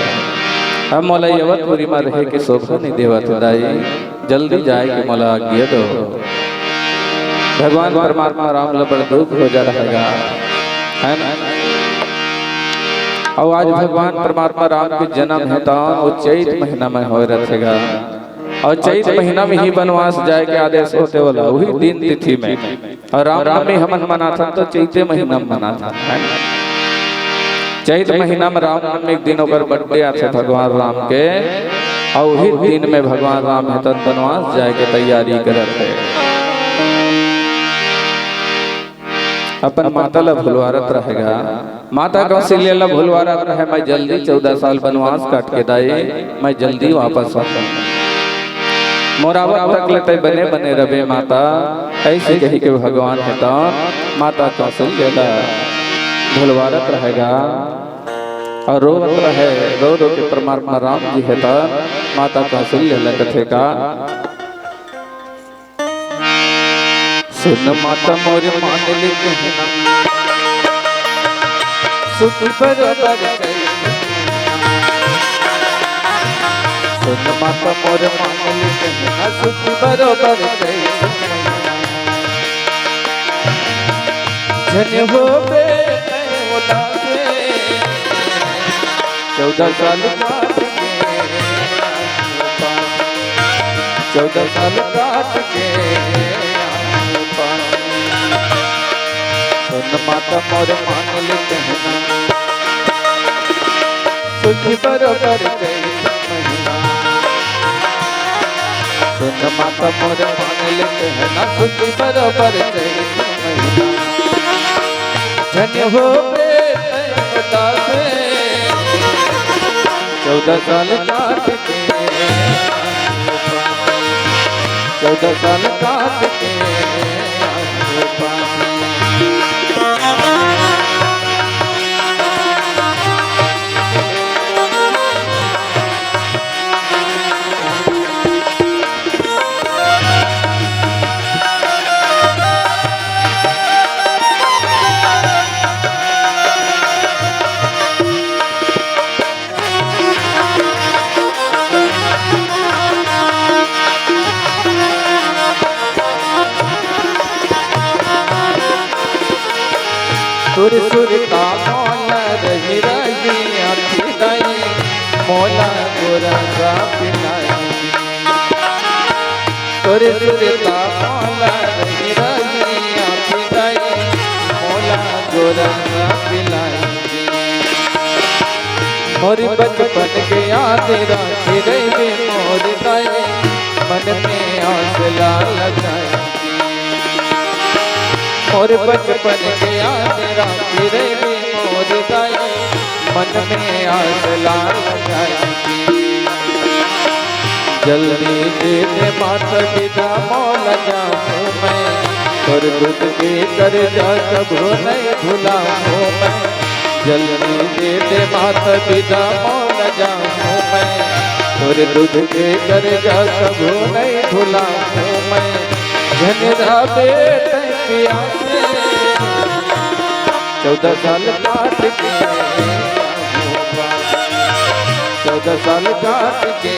अब मोला यवतपुरी में रहे कि शोभा नहीं देवत दाई, जल्दी जाए कि मोला आज्ञा दो। भगवान परमात्मा राम ला बड़ा दुख हो जा रहेगा, है ना। और आज भगवान परमात्मा राम के जन्म है तो वो चैत महीना में हो रहेगा, और चैत महीना में ही बनवास जाए के आदेश होते वाला वही दिन तिथि में। और रामनवमी हमन मना था तो चैते महीना में मना था, है ना। चैत महीना में रामनवमी एक दिन ओकर बर्थडे आते भगवान राम के, और वही दिन में भगवान राम है तो बनवास जाए के तैयारी करत है। अपन माता ला भुलवारत रहेगा, माता कौशल्या ला भुलवारत रहे, मैं जल्दी 14 साल बनवास काट के दाए, मैं जल्दी वापस आता मोरावत तक लेते बने बने रबे माता। ऐसे कही के भगवान है तो माता कौशल्या ला भुलवारत रहेगा और रोवत रहे, रो रो के परमात्मा राम जी है तो माता कौशल्या ला कथे का सुन माता मोर मान ले कहना, सुख बरोबर सुन माता मोर मान ले कहना, सुख बरोबर जन हो बे 14 साल काट के 14 साल काट के सुन माता मोर मान ले कहना, सुख बरोबर महीना। सुन माता मोर मान ले कहना, सुख बरोबर महीना। धन्य हो बेटा 14 साल काट के 14 साल काट के सुर सुर का मौला रही रही आखी दाई, मौला गोरा सा पिलाई। सुर सुर का मौला रही रही आखी दाई, मौला गोरा सा पिलाई। मोरी बचपन के याद राखी रही मोर दाई, मन में हौसला लगाई। और बचपन के याद राखी रे मोर दाई, मन में आस लगाएगी। जल्दी दे दे माता पिता मौल जाऊं मैं, और दूध के कर जा कभू नहीं भुलाऊं मैं। जल्दी दे दे माता पिता मौल जाऊं मैं, और दूध के कर जा कभू नहीं भुलाऊं मैं। झंझरा बेटे पिया 14 साल काट के, 14 साल काट के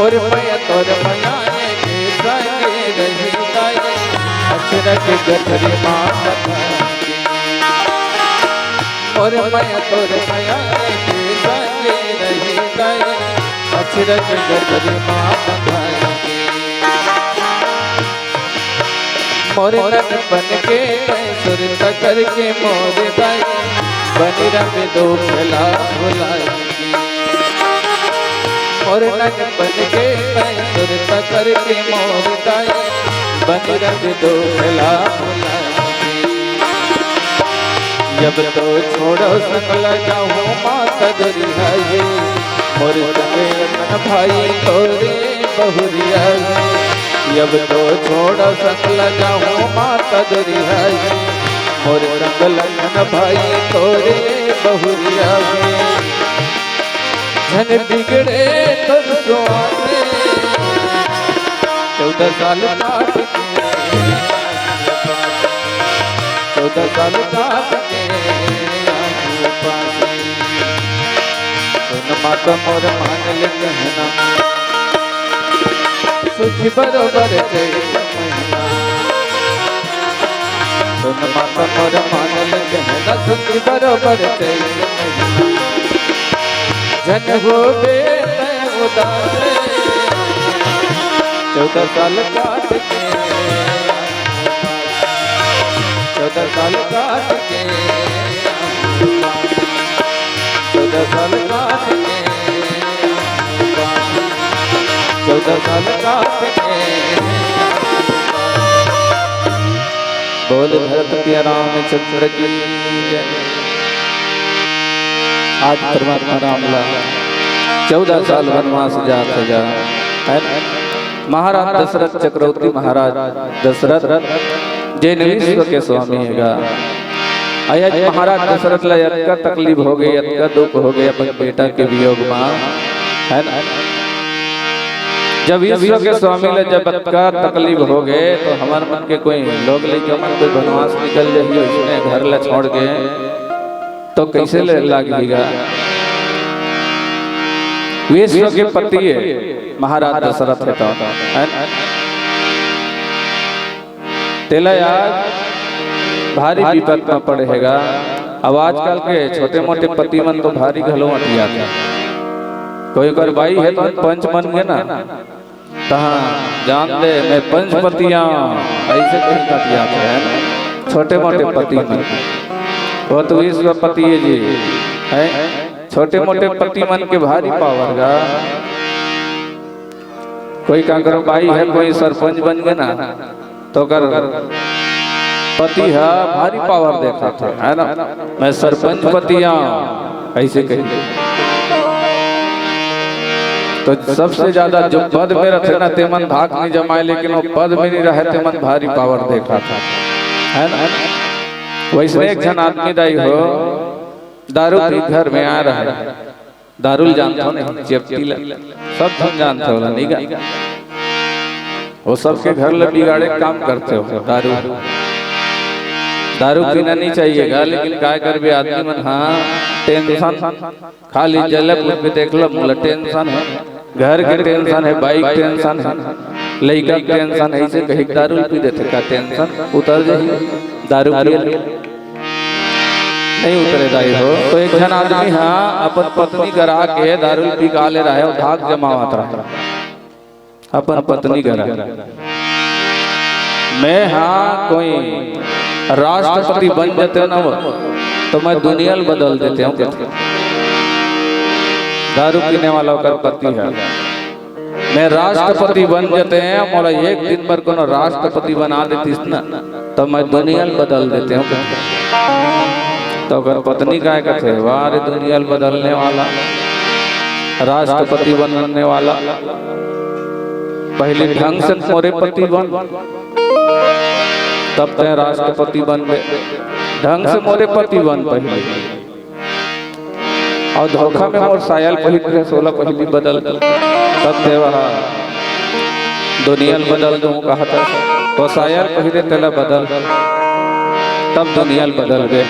और मैं तोर मयाने के संगे रही गाय, अक्षरक गठरी मात धारी। और मैं तोर मयाने के संगे रही गाय, अक्षरक गठरी मात धारी। मोर नन बन के सुर तकर के मोर दाई, बनी रंग दो भला भुलाई। और नन बन के सुर तकर के मोर दाई, बनी रंग दो भला भुलाई। जब तो छोड़ो संग जाऊं माता दुरियाई, मोर संगे मन भाई तोरे बहुरिया। जब तो छोड़ो संग जाऊं माता दुरियाई, मोर संग लगन भाई तोरे बहुरिया। धन बिगड़े तुम सुहाने 14 साल काट के, 14 साल काट के सुन माता मोर मान ले कहना, सुखी बरोबर चैत महीना। सुन माता मोर मान ले कहना, सुखी बरोबर चैत महीना। जन हो बेटे उदास 14 साल काट के, 14 साल काट के, 14 साल काट के, 14 साल काट के। बोल भरत पिया रामचंद्र की जय। आज परमात्मा रामला 14 साल वनवास जात जा है। महाराज दशरथ चक्रवर्ती महाराज दशरथ जैन विश्व के स्वामी हैगा। आया महाराज दशरथ ला अतका तकलीफ हो गई, अतका दुख हो गया अपन बेटा के वियोग में है ना। जब विश्व के स्वामी ला जब अतका तकलीफ हो गए तो हमारे मन के कोई लोग लेके मन कोई वनवास निकल जाइए, इसने घर ला छोड़ के तो कैसे लगेगा। विश्व के पति महाराज दशरथ है तेला आज भारी विपद में पड़ेगा। अब आजकल के छोटे मोटे पति मन तो भारी घलो अटिया था। कोई कर भाई है तो पंच मन गए ना, कहा जान दे मैं पंचपतियां ऐसे कहीं कटिया है ना। छोटे मोटे पति मन वो तो विश्व पति है जी है। छोटे मोटे पति मन के भारी पावर गा। कोई का करो भाई है, कोई सरपंच बन गए ना तो कर पति है भारी पावर देखा था है ना। मैं सरपंच पतियां ऐसे कही तो सबसे ज्यादा जो पद में रहे ना तेमन भाग नहीं जमाए, लेकिन वो पद में नहीं रहे तेमन भारी पावर देखा था है ना। वैसे एक जन आदमी दाई हो दारू पी घर में आ रहा है। दारू जानते हो नहीं, चेपटी सब तुम जानते हो नहीं गा। वो सबके घर ले बिगाड़े काम करते हो। दारू पीना नहीं चाहिएगा, लेकिन क्या कर भी आदमी मन हाँ टेंशन खाली जलपुर पे देख लो मुला टेंशन है, घर के टेंशन है, बाइक टेंशन है, लड़का टेंशन है, ऐसे कहीं दारू पी देते का टेंशन उतर जाए। दारू नहीं उतरे दाई हो। तो एक जन आदमी हाँ अपन पत्नी करा के दारू पी का ले रहा है, धाक जमावत रहा अपन पत्नी करा। मैं हाँ कोई राष्ट्रपति बन जाते ना वो तो मैं दुनिया बदल देते हूँ। दारू पीने वाला का पति है, मैं राष्ट्रपति बन जाते हैं मोला एक दिन पर कोनो राष्ट्रपति बना देती ना तो मैं दुनिया बदल देते हूँ। तो अगर पत्नी काय कहते वाह रे दुनिया बदलने वाला राष्ट्रपति बनने वाला, पहले ढंग से मोरे पति बन तब ते राष्ट्रपति बन गए, ढंग से मोरे पति बन पहले। और धोखा में मोर सायल पहले 16 पहली बदल तब ते वह दुनिया बदल दूँ कहा था। तो सायल पहले तेला बदल तब दुनिया बदल गए।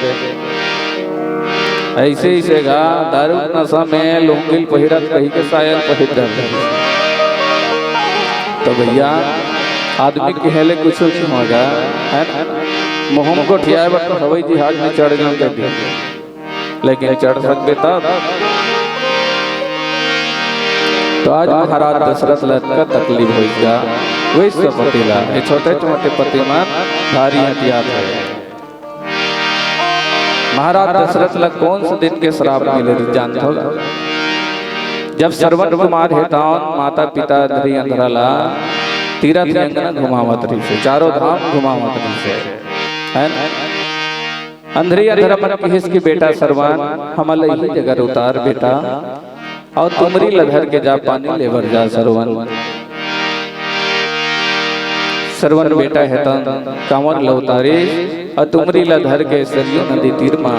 ऐसे ही से गा दारू नशा में लुंगी पहिरत कही के सायल पहिर दल। तो भैया आदमी के हेले कुछ नहीं होगा है ना, मुहम को ठियाए बट हवाई जहाज में चढ़ जाऊं कहती, लेकिन चढ़ सकते तब। तो आज महाराज दशरथ का तकलीफ होगा वही सब पतिला ये छोटे छोटे पतिमान भारी हथियार है। महाराज दशरथ ला कौन से दिन के श्राप मिले जानते हो? जब श्रवण कुमार हेतान माता पिता धरी अंधराला तीरथ अंगना घुमावत रही से, चारों धाम घुमावत रही से है ना। अंधरी अंधरा मन किस की बेटा सरवान हमल ही जगह उतार बेटा, और तुमरी लधर के जा पानी लेवर जा सरवन। सरवन बेटा हेतन कांवर लवतारे और तुमरी लधर के सरयू नदी तीर मां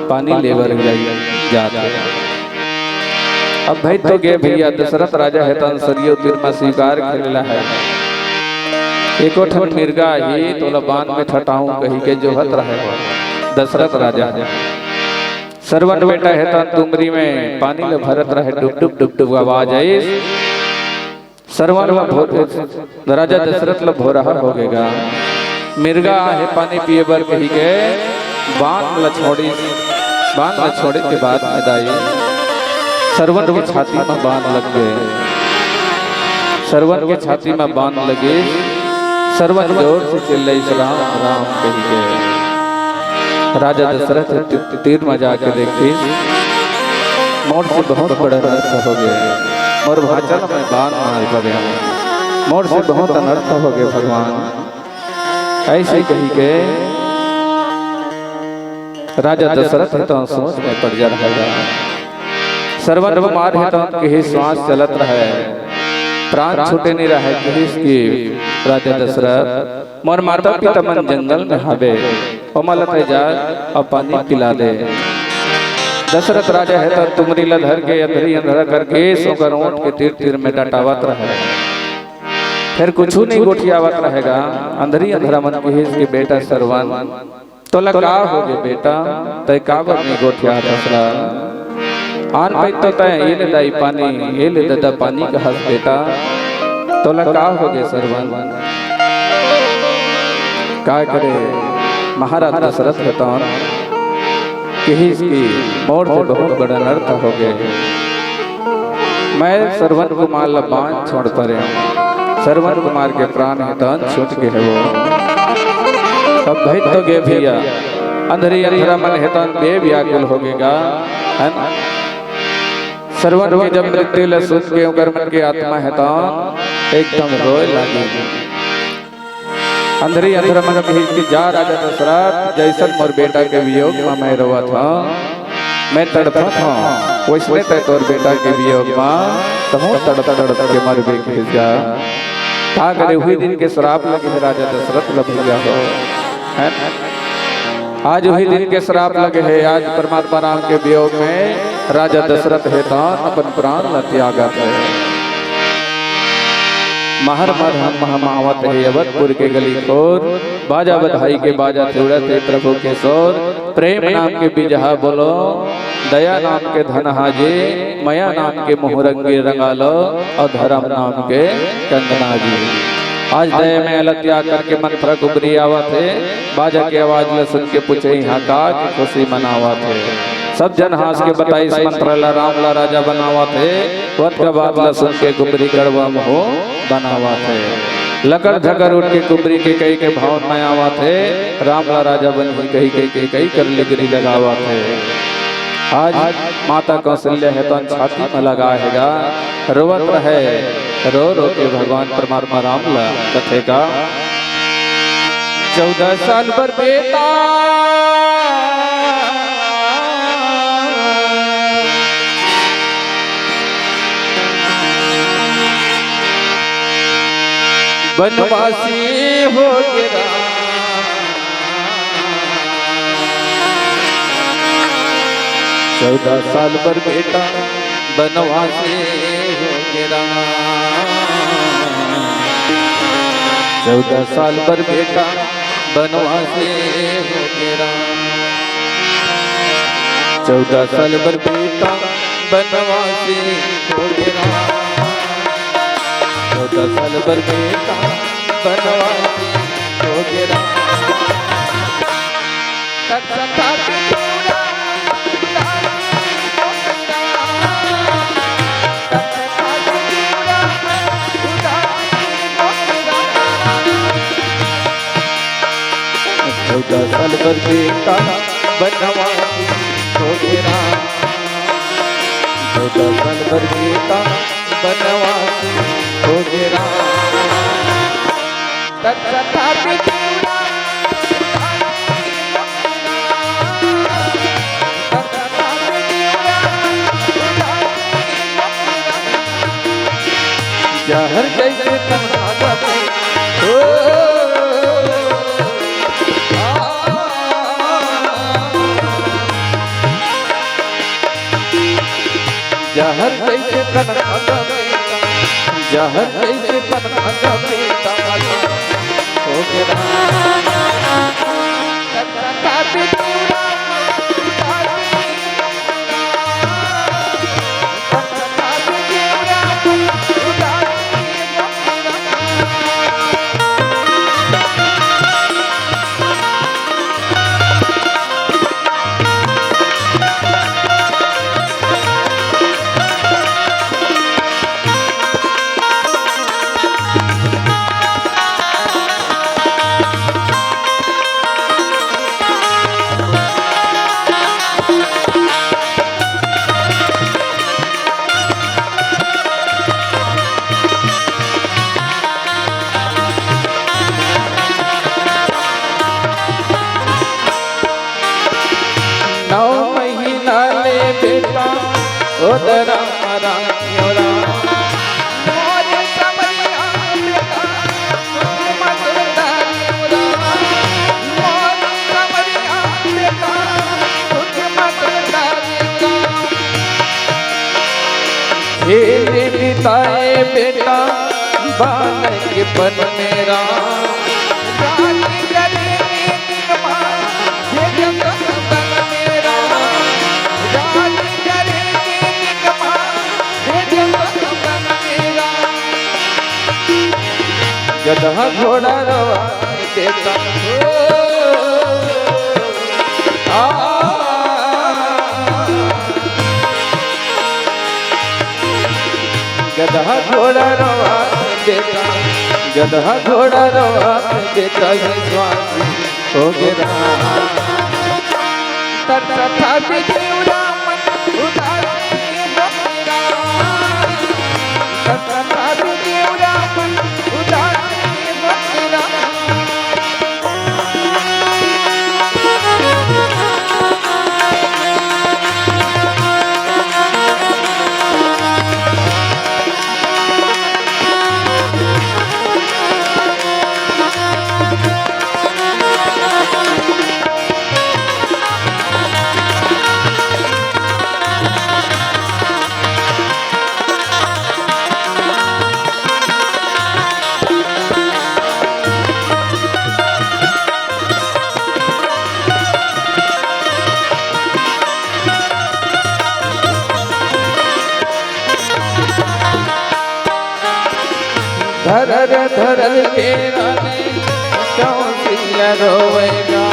पानी लेवर जाते। अब भाई तो गे भैया दशरथ राजा हेतन सरयू तीर मां स्वीकार खेला है। एको ठन मिर्गा ही तोला बांध में ठटाऊं कही के जो हत रहे दशरथ राजा। सरवन बेटा हेतन तुमरी में पानी ले भरत रहे, डुब डुब डुब डुब आवाज आई। सरवन राजा दशरथ ला भोरहा हो गएगा। मिर्गा है पानी पिए बर कही के बांध ला छोड़े के बाद में दाई सरवन की छाती में बांध लग गए। सरवन की छाती में बांध लगे, सरवन जोर से चिल्लाई राम राम कही के। राजा दशरथ तीर में जाके देखी मोर से बहुत बड़ा अनर्थ हो गया, मोर भाचन में बाण मार पड़े, मोर से बहुत अनर्थ हो गए भगवान। ऐसे कही के राजा दशरथ तो सोच में पड़ जा रहा है। सरवन कुमार है तो कहीं श्वास चलत रहे, प्राण छूटे नहीं रहे की राजा दशरथ मोर माता पिता मन जंगल में हावे पमलत जा और पानी पिला दे। दशरथ राजा है तो तुमरी लधर के अंधरी अंधरा करके सोकर ओंठ के तीर तीर में डटावत रहे, फिर कुछ नहीं गोठियावत रहेगा। अंधरी अंधरा मन के बेटा सरवन तो लगा हो गए बेटा तय काबर में गोठिया दशरथ आन भाई तो तय ये ले दाई पानी ये ले दादा पानी का हस बेटा तो लगा हो गए सरवन। क्या करे महाराज दशरथ बताओ कि मोर से बहुत बड़ा अनर्थ हो गए। मैं सरवन कुमार ला बांध छोड़ पड़े, सरवन कुमार के प्राण हितन छूट के है वो। अब भाई तो गे भैया अंधरी अंधरा मन हितन बेव्याकुल हो गएगा है ना। सरवन के जब मृत्यु ले सुन के उगर मन के आत्मा हितन एकदम रोए लगी। अंधरी अंधरा मन की जा राजा दशरथ जैसन मोर बेटा के वियोग में मैं रोआ था, मैं तड़पा था वैसने तय तोर बेटा के वियोग में तमो तड़ता तड़ता के मर बे के जा। का करे हुई दिन के श्राप लगे राजा दशरथ लग गया हो है। आज वही दिन के श्राप लगे है, आज परमात्मा राम के वियोग में राजा दशरथ है अपन प्राण ल त्यागा है। महर महामावत है अवधपुर के गली खोर, बाजा बधाई के बाजा चूड़त है प्रभु के शोर। प्रेम नाम के बिजहा बोलो, दया नाम के धन हाजे, मया नाम के मुहरंगे रंगा लो और धर्म नाम के कंगना जी। आज दय में अलतिया करके मंत्र गुबरी आवा थे, बाजा की आवाज ल सुन के पूछे यहाँ का कि खुशी मनावा थे। सब जन हंस के बताई इस मंत्र ला राम ला राजा बनावा थे, वत का बात ला सुन के गुबरी गड़वा मोह बनावा थे। लकड़ झकर उठ के कुबरी के कई के भाव में आवा थे, राम ला राजा बन ही कही कर लिगरी लगावा थे। आज माता कौशल्या है तो छाती में लगा हैगा, रोवत रहे रो रो के भगवान परमात्मा राम ला कथे का। 14 साल पर बेटा बनवासी हो गया, 14 साल पर बेटा बनवासी हो गया, 14 साल पर बेटा बनवासी हो गया, 14 साल पर बेटा बनवासी हो गया, 14 साल पर बेटा बनवासी हो गया। चौदह साल पर बेटा बनवासी हो गया, 14 साल पर बेटा बनवासी हो गया। जहर जैसे तन्हा जहर जैसे तन्हा जहर जैसे तन्हा बेटा हो गया। ओदरा मरा योरा मोरे समरिया बेटा मत दायोरा, मोरे समरिया बेटा मत दायोरा। खेले बिताए बेटा बालक पन मेरा, गधा घोड़ा रवा देता गधा घोड़ा रवा देता, गधा घोड़ा रवा देता विश्वासी हो गया। तथा बिछुड़ा मन उदासी हो गया, तथा बिछुड़ा मन उदासी धरर धरर के रानी क्यों सिया रोवेगा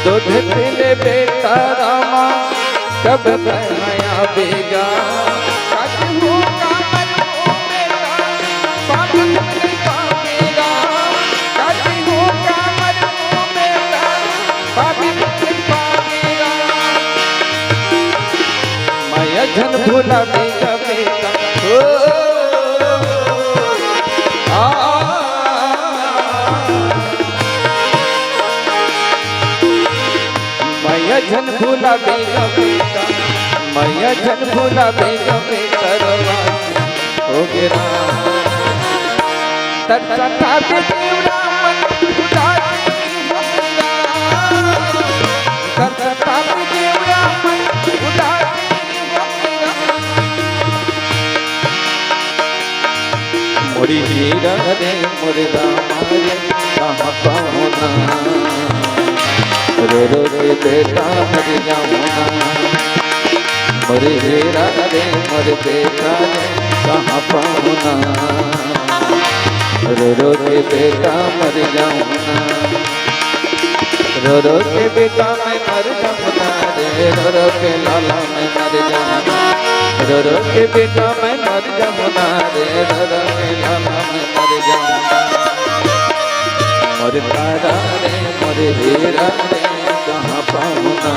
दूध पीले बेटा रामा कब नया बेगा माया जन भूला बेगा बेगा माया जन भूला बेगा बेगा माया जन भूला बेगा बेगा हो गिरा तरसता बेवड़ा मन उदासी हो गया तरसता बेवड़ा मन उदासी हो गया मोरी हीरा रे मोरे दामारे कहाँ पाऊना रो रो के बेटा मर जाऊना मोरे हीरा रे मोरे बेटा रे कहाँ पाऊना रो रो के बेटा मर जाऊना रो रो के बेटा मैं मर जाऊना रे रो रो के लाला मैं मर जाऊना रो रो के बेटा मैं मर जाऊना रे रो रो के लाला मैं मर जाऊना मोरे तारा रे मोरे हीरा रे कहाँ पाऊना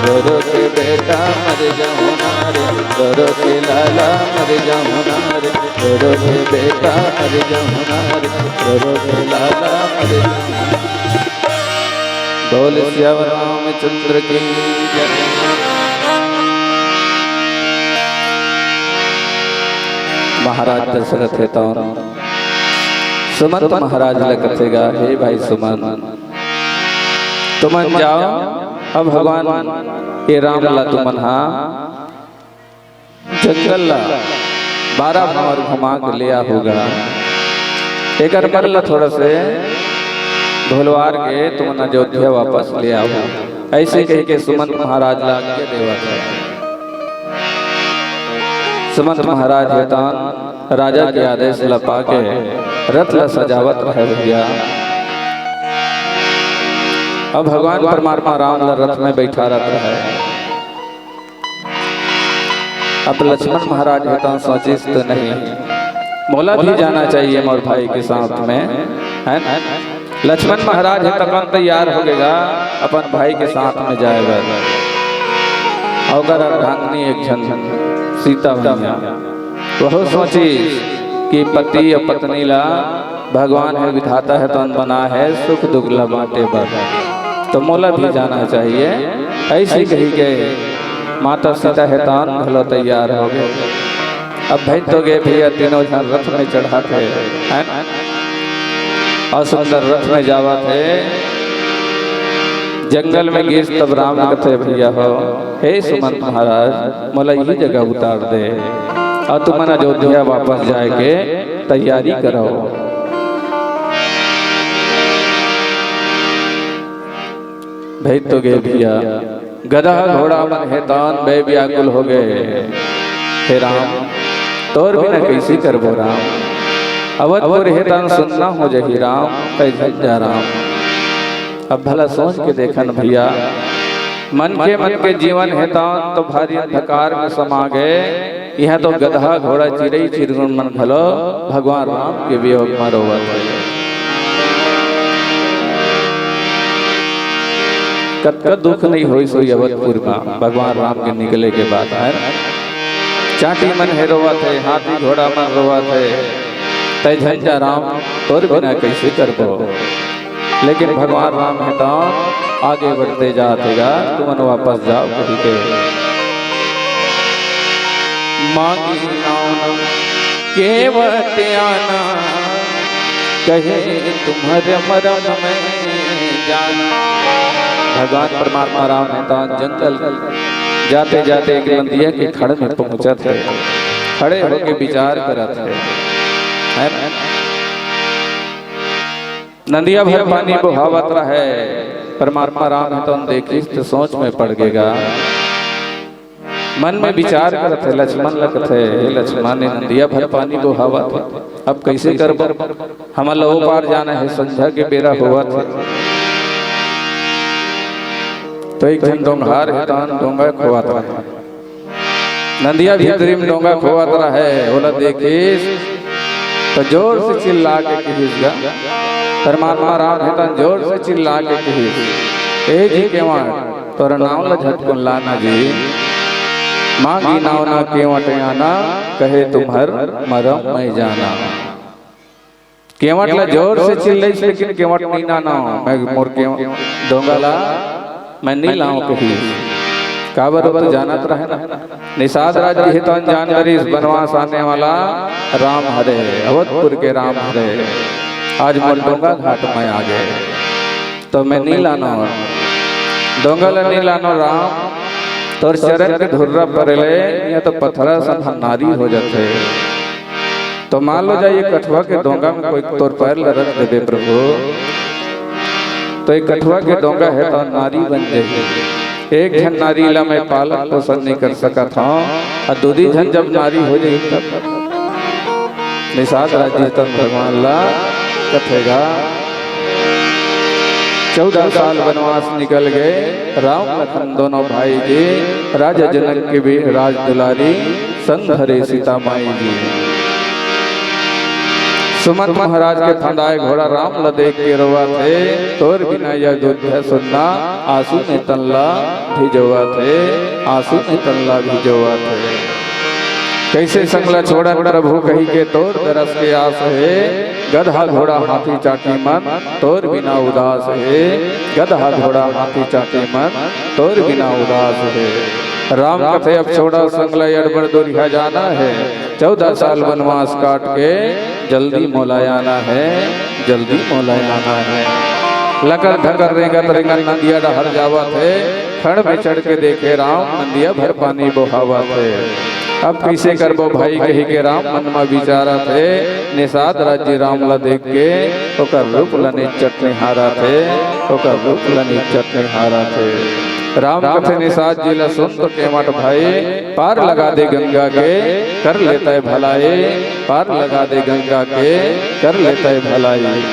रो रो के बेटा मर जाऊना रे रो रो के लाला मर जाऊना रे रो रो के बेटा मर जाऊना रे रो रो के लाला मर जाऊना। बोल सियावर रामचंद्र की जय। महाराज दशरथ है तो सुमंत महाराज लगतेगा हे भाई सुमन तुमन जाओ अब भगवान ये राम ला तुमन हाँ जंगल ला 12 भंवर घुमा के लिया होगा एक कर ला थोड़ा से ढोलवार के तुमन अयोध्या वापस ले आओ ऐसे कह के सुमंत महाराज ला के देवा था। सुमंत महाराज हेतान राजा के आदेश लपा के रथ ला सजावत रह गया। अब भगवान परमात्मा राम रथ में बैठा रहता है। अब लक्ष्मण महाराज हेता सोचिस तो नहीं मोला भी जाना चाहिए मोर भाई के साथ में है ना। लक्ष्मण महाराज हेता कौन तैयार हो गएगा अपन भाई के साथ में जाएगा। अगर अर्धांगिनी एक जन सीता मैया वह सोची कि पति और पत्नी ला भगवान है विधाता है तो बना है सुख दुख ला बांटे बर तो मोला भी जाना चाहिए। ऐसे कही गए माता सीता है तान भलो तैयार हो गए। अब भाई तो गए भैया तीनों जन रथ में चढ़ा थे और सुंदर रथ में जावा थे। जंगल में गिर तब राम कथे भैया हो हे सुमंत महाराज मोला यही जगह उतार दे और तुम अयोध्या वापस जाए के तैयारी करो। भाई तो गए भैया गधा घोड़ा मन हेतान बे व्याकुल हो गए। हे राम तोर बिना कैसे करबो राम अवधपुर हेतान सुनना हो जही राम जा राम। अब भला सोच के देखन भैया मन के जीवन हेतान तो भारी अंधकार में समा गए। यह तो गधा घोड़ा चिड़ई चिरगुन मन भलो भगवान राम के वियोग में रोवत है। कत दुख नहीं होई सोई अवधपुर में भगवान राम के निकले के बाद है। चाटी मन है रोवत है हाथी घोड़ा मन रोवत है तय झंझा राम तोर बिना कैसे करबो। लेकिन भगवान राम है तो आगे बढ़ते जातेगा तुम वापस जाओ कहीं के मांगी नाम केवट्याना कहे तुम्हारे मरम में जाना। भगवान परमात्मा राम ने तो जंगल जाते जाते एक नदिया के खड़ में पहुंचा थे। खड़े होके विचार करा थे नदिया भर पानी बहावत रहे, परमात्मा राम है तो देखी तो सोच में पड़ गएगा। मन में विचार करत है, लक्ष्मण लगत है, हे लक्ष्मण ने नदिया भर पानी बहावत, अब कैसे करब, हम लो पार जाना है, संध्या के बेरा हुआ था। तो एक दिन डोंगार है तान डोंगा खोआत रहा, नदिया भीतरी में डोंगा खोआत रहा है, बोला देखिस तो जोर से चिल्ला के कहिसगा, परमात्मा राम है तान जोर से चिल्ला के कहिस, ए जी केवा तोरा नाम ला झटकुन लाना जी, मांगी नाव ना केवट आना, कहे तुम्हर मरम मैं जाना। केवट ला जोर से चिल्लाई, लेकिन केवट नहीं ना मैं मोर के डोंगा ला मैं नहीं लाऊं कहीं, का बरोबर जानत रहे ना, निषाद राज्य हितन जान करी इस वनवास आने वाला राम हरे, अवधपुर के राम हरे, आज मोर डोंगा घाट में आ गए, तो मैं नहीं लाना डोंगा ला नहीं लाना राम, तोर चरण के धुर्रा पड़े या तो पत्थरा सा नारी हो जाते, तो मान लो जाइए कठुआ के डोंगा में कोई तोर पैर रख दे दे प्रभु, तो एक कठुआ के डोंगा है तो नारी बन जाएगी। एक जन नारी ला मैं पालन पोषण नहीं कर सका था, और दूसरी जन जब नारी हो जाएगी तब निषाद राज्य तब भगवान ला कथेगा। 14 साल वनवास निकल गए, राम लखन दोनों भाई जी, राजा जनक के भी राज दुलारी, संग हरे सीता माई जी। सुमंत महाराज के फंदाए घोड़ा राम ला देख के रोवा थे, तोर बिना यह दुध्य सुनना, आंसू में तनला भिजोवा थे, आंसू में तनला भिजोवा थे। कैसे संगला छोड़ा प्रभु कही के तोर दरस के आस है, गधा घोड़ा हाथी चाटी मन, तोर बिना उदास है, गधा घोड़ा हाथी चाटी मन, तोर बिना उदास है। राम कथे अब छोड़ा संगला अड़बड़ दुरिया जाना है, 14 साल वनवास काट के जल्दी मोलायाना है, जल्दी मोलायाना है। लकर धकर रेंगत रेंगत नदिया डहर जावत है, खड़ में चढ़ के देखे राम, नदिया भर पानी बहावत है। अब कैसे करबो भाई कही के राम मन में विचारा थे, निषाद राज्य राम ला देख के ओकर रूप लने चटने हारा थे, ओकर रूप लने चटने हारा थे। राम कथे निषाद जी ला सुन तो केवट भाई, पार लगा दे गंगा के कर लेता है भलाई, पार लगा दे गंगा के कर लेता है भलाई।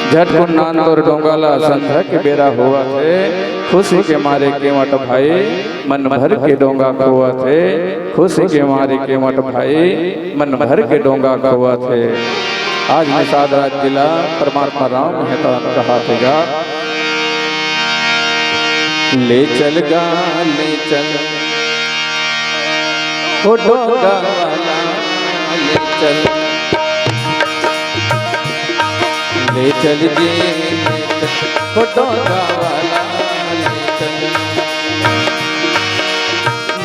झटकुन नान और डोंगाला संध्या के बेरा हुआ थे, खुशी के मारे केवट भाई मन भर के डोंगा खोआ थे, खुशी के मारे केवट भाई मन भर के डोंगा खोआ थे। आज निषाद राज जिला परमात्मा राम मेहता कहा थेगा, ले चल गा ले चल ओ डोंगा वाला ले चल, ले चल जी ओ डोंगा वाला ले चल।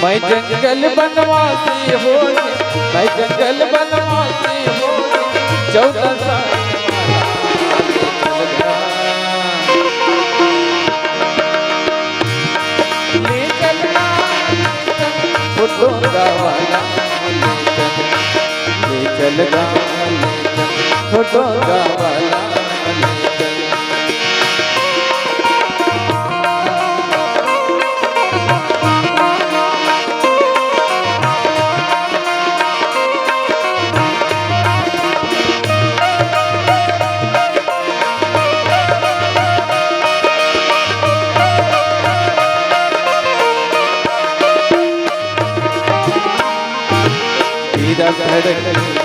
मैं जंगल बनवासी हो, मैं जंगल बनवासी हो, 14 साल डोंगा वाला ले चल गा ले चल, डोंगा वाला ले चल।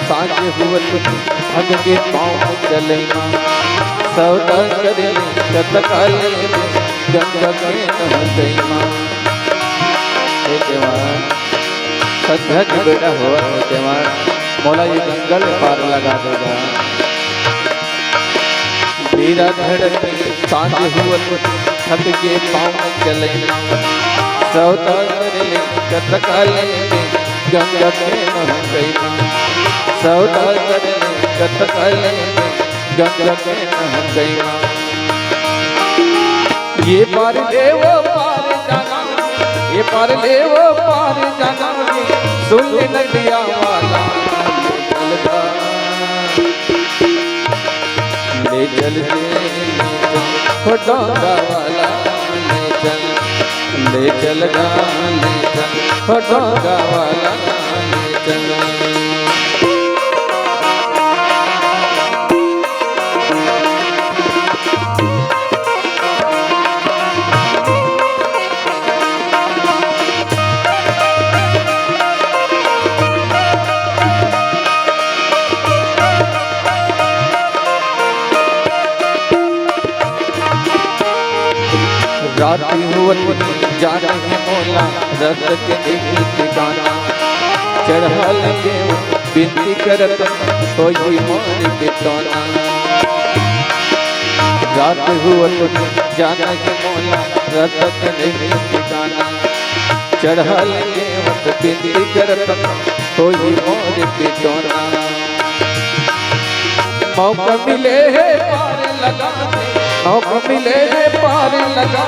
सांझ हुवत भग के पाँव चले, सौदा करे कतकाले गंगा के नहते माँ। संध्या के बेटा हुआ त्योहार, मौला ये जंगल पार लगा देगा। मेरा धड़क सांझ हुवत थक के पाँव चले, सौदा करे कतकाले गंगा के नहते माँ। सौदा करे कतकाले गंगा के नहते माँ। ये पार ले वो पार जाना, ये पार ले वो पार जाना, सुन ले नदिया वाला ले ले चल डोंगा वाला ले चल डोंगा वाला ले चल। राती हुवत जाने मोला रत के देखी ठिकाना चढ़ल के बिनती करत होई मोर बिटौना। रात हुवत जाने मोला रत के देखी ठिकाना चढ़ल के बिनती करत होई मोर बिटौना। मौका मिले है पार लगा मौका मिले है पार लगा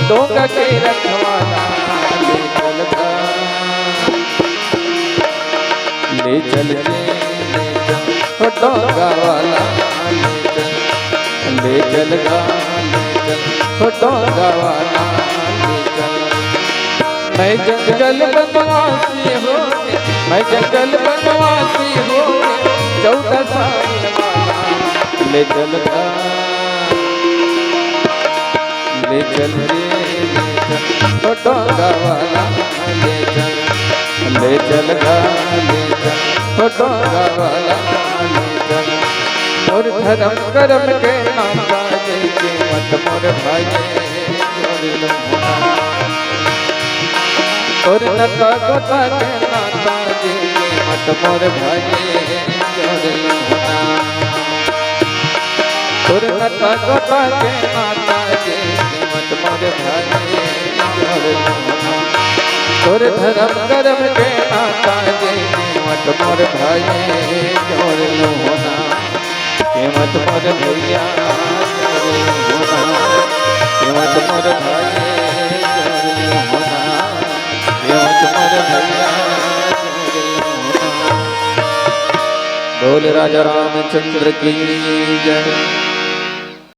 डोंगा के रखवाला ले चल डोंगा वाला ले चल डोंगा वाला ले चल। मैं जंगल बनवासी हो मैं जंगल बनवासी हो 14 साल वाला ले चल डोंगा वाला ले चल डोंगा वाला ले चल। और धर्म कर्म के नाता के मत मोर भाई और नता गोता के नाता के मत मोर भाई और नता गोता के नाता के मत मोर भाई और धर्म कर्म के नाता के मत मोर भाई जोर लो होना के मत मोर भैया के मत मोर भाई जोर लो होना के मत मोर भैया जोर लो होना। बोल राजा रामचंद्र की जय।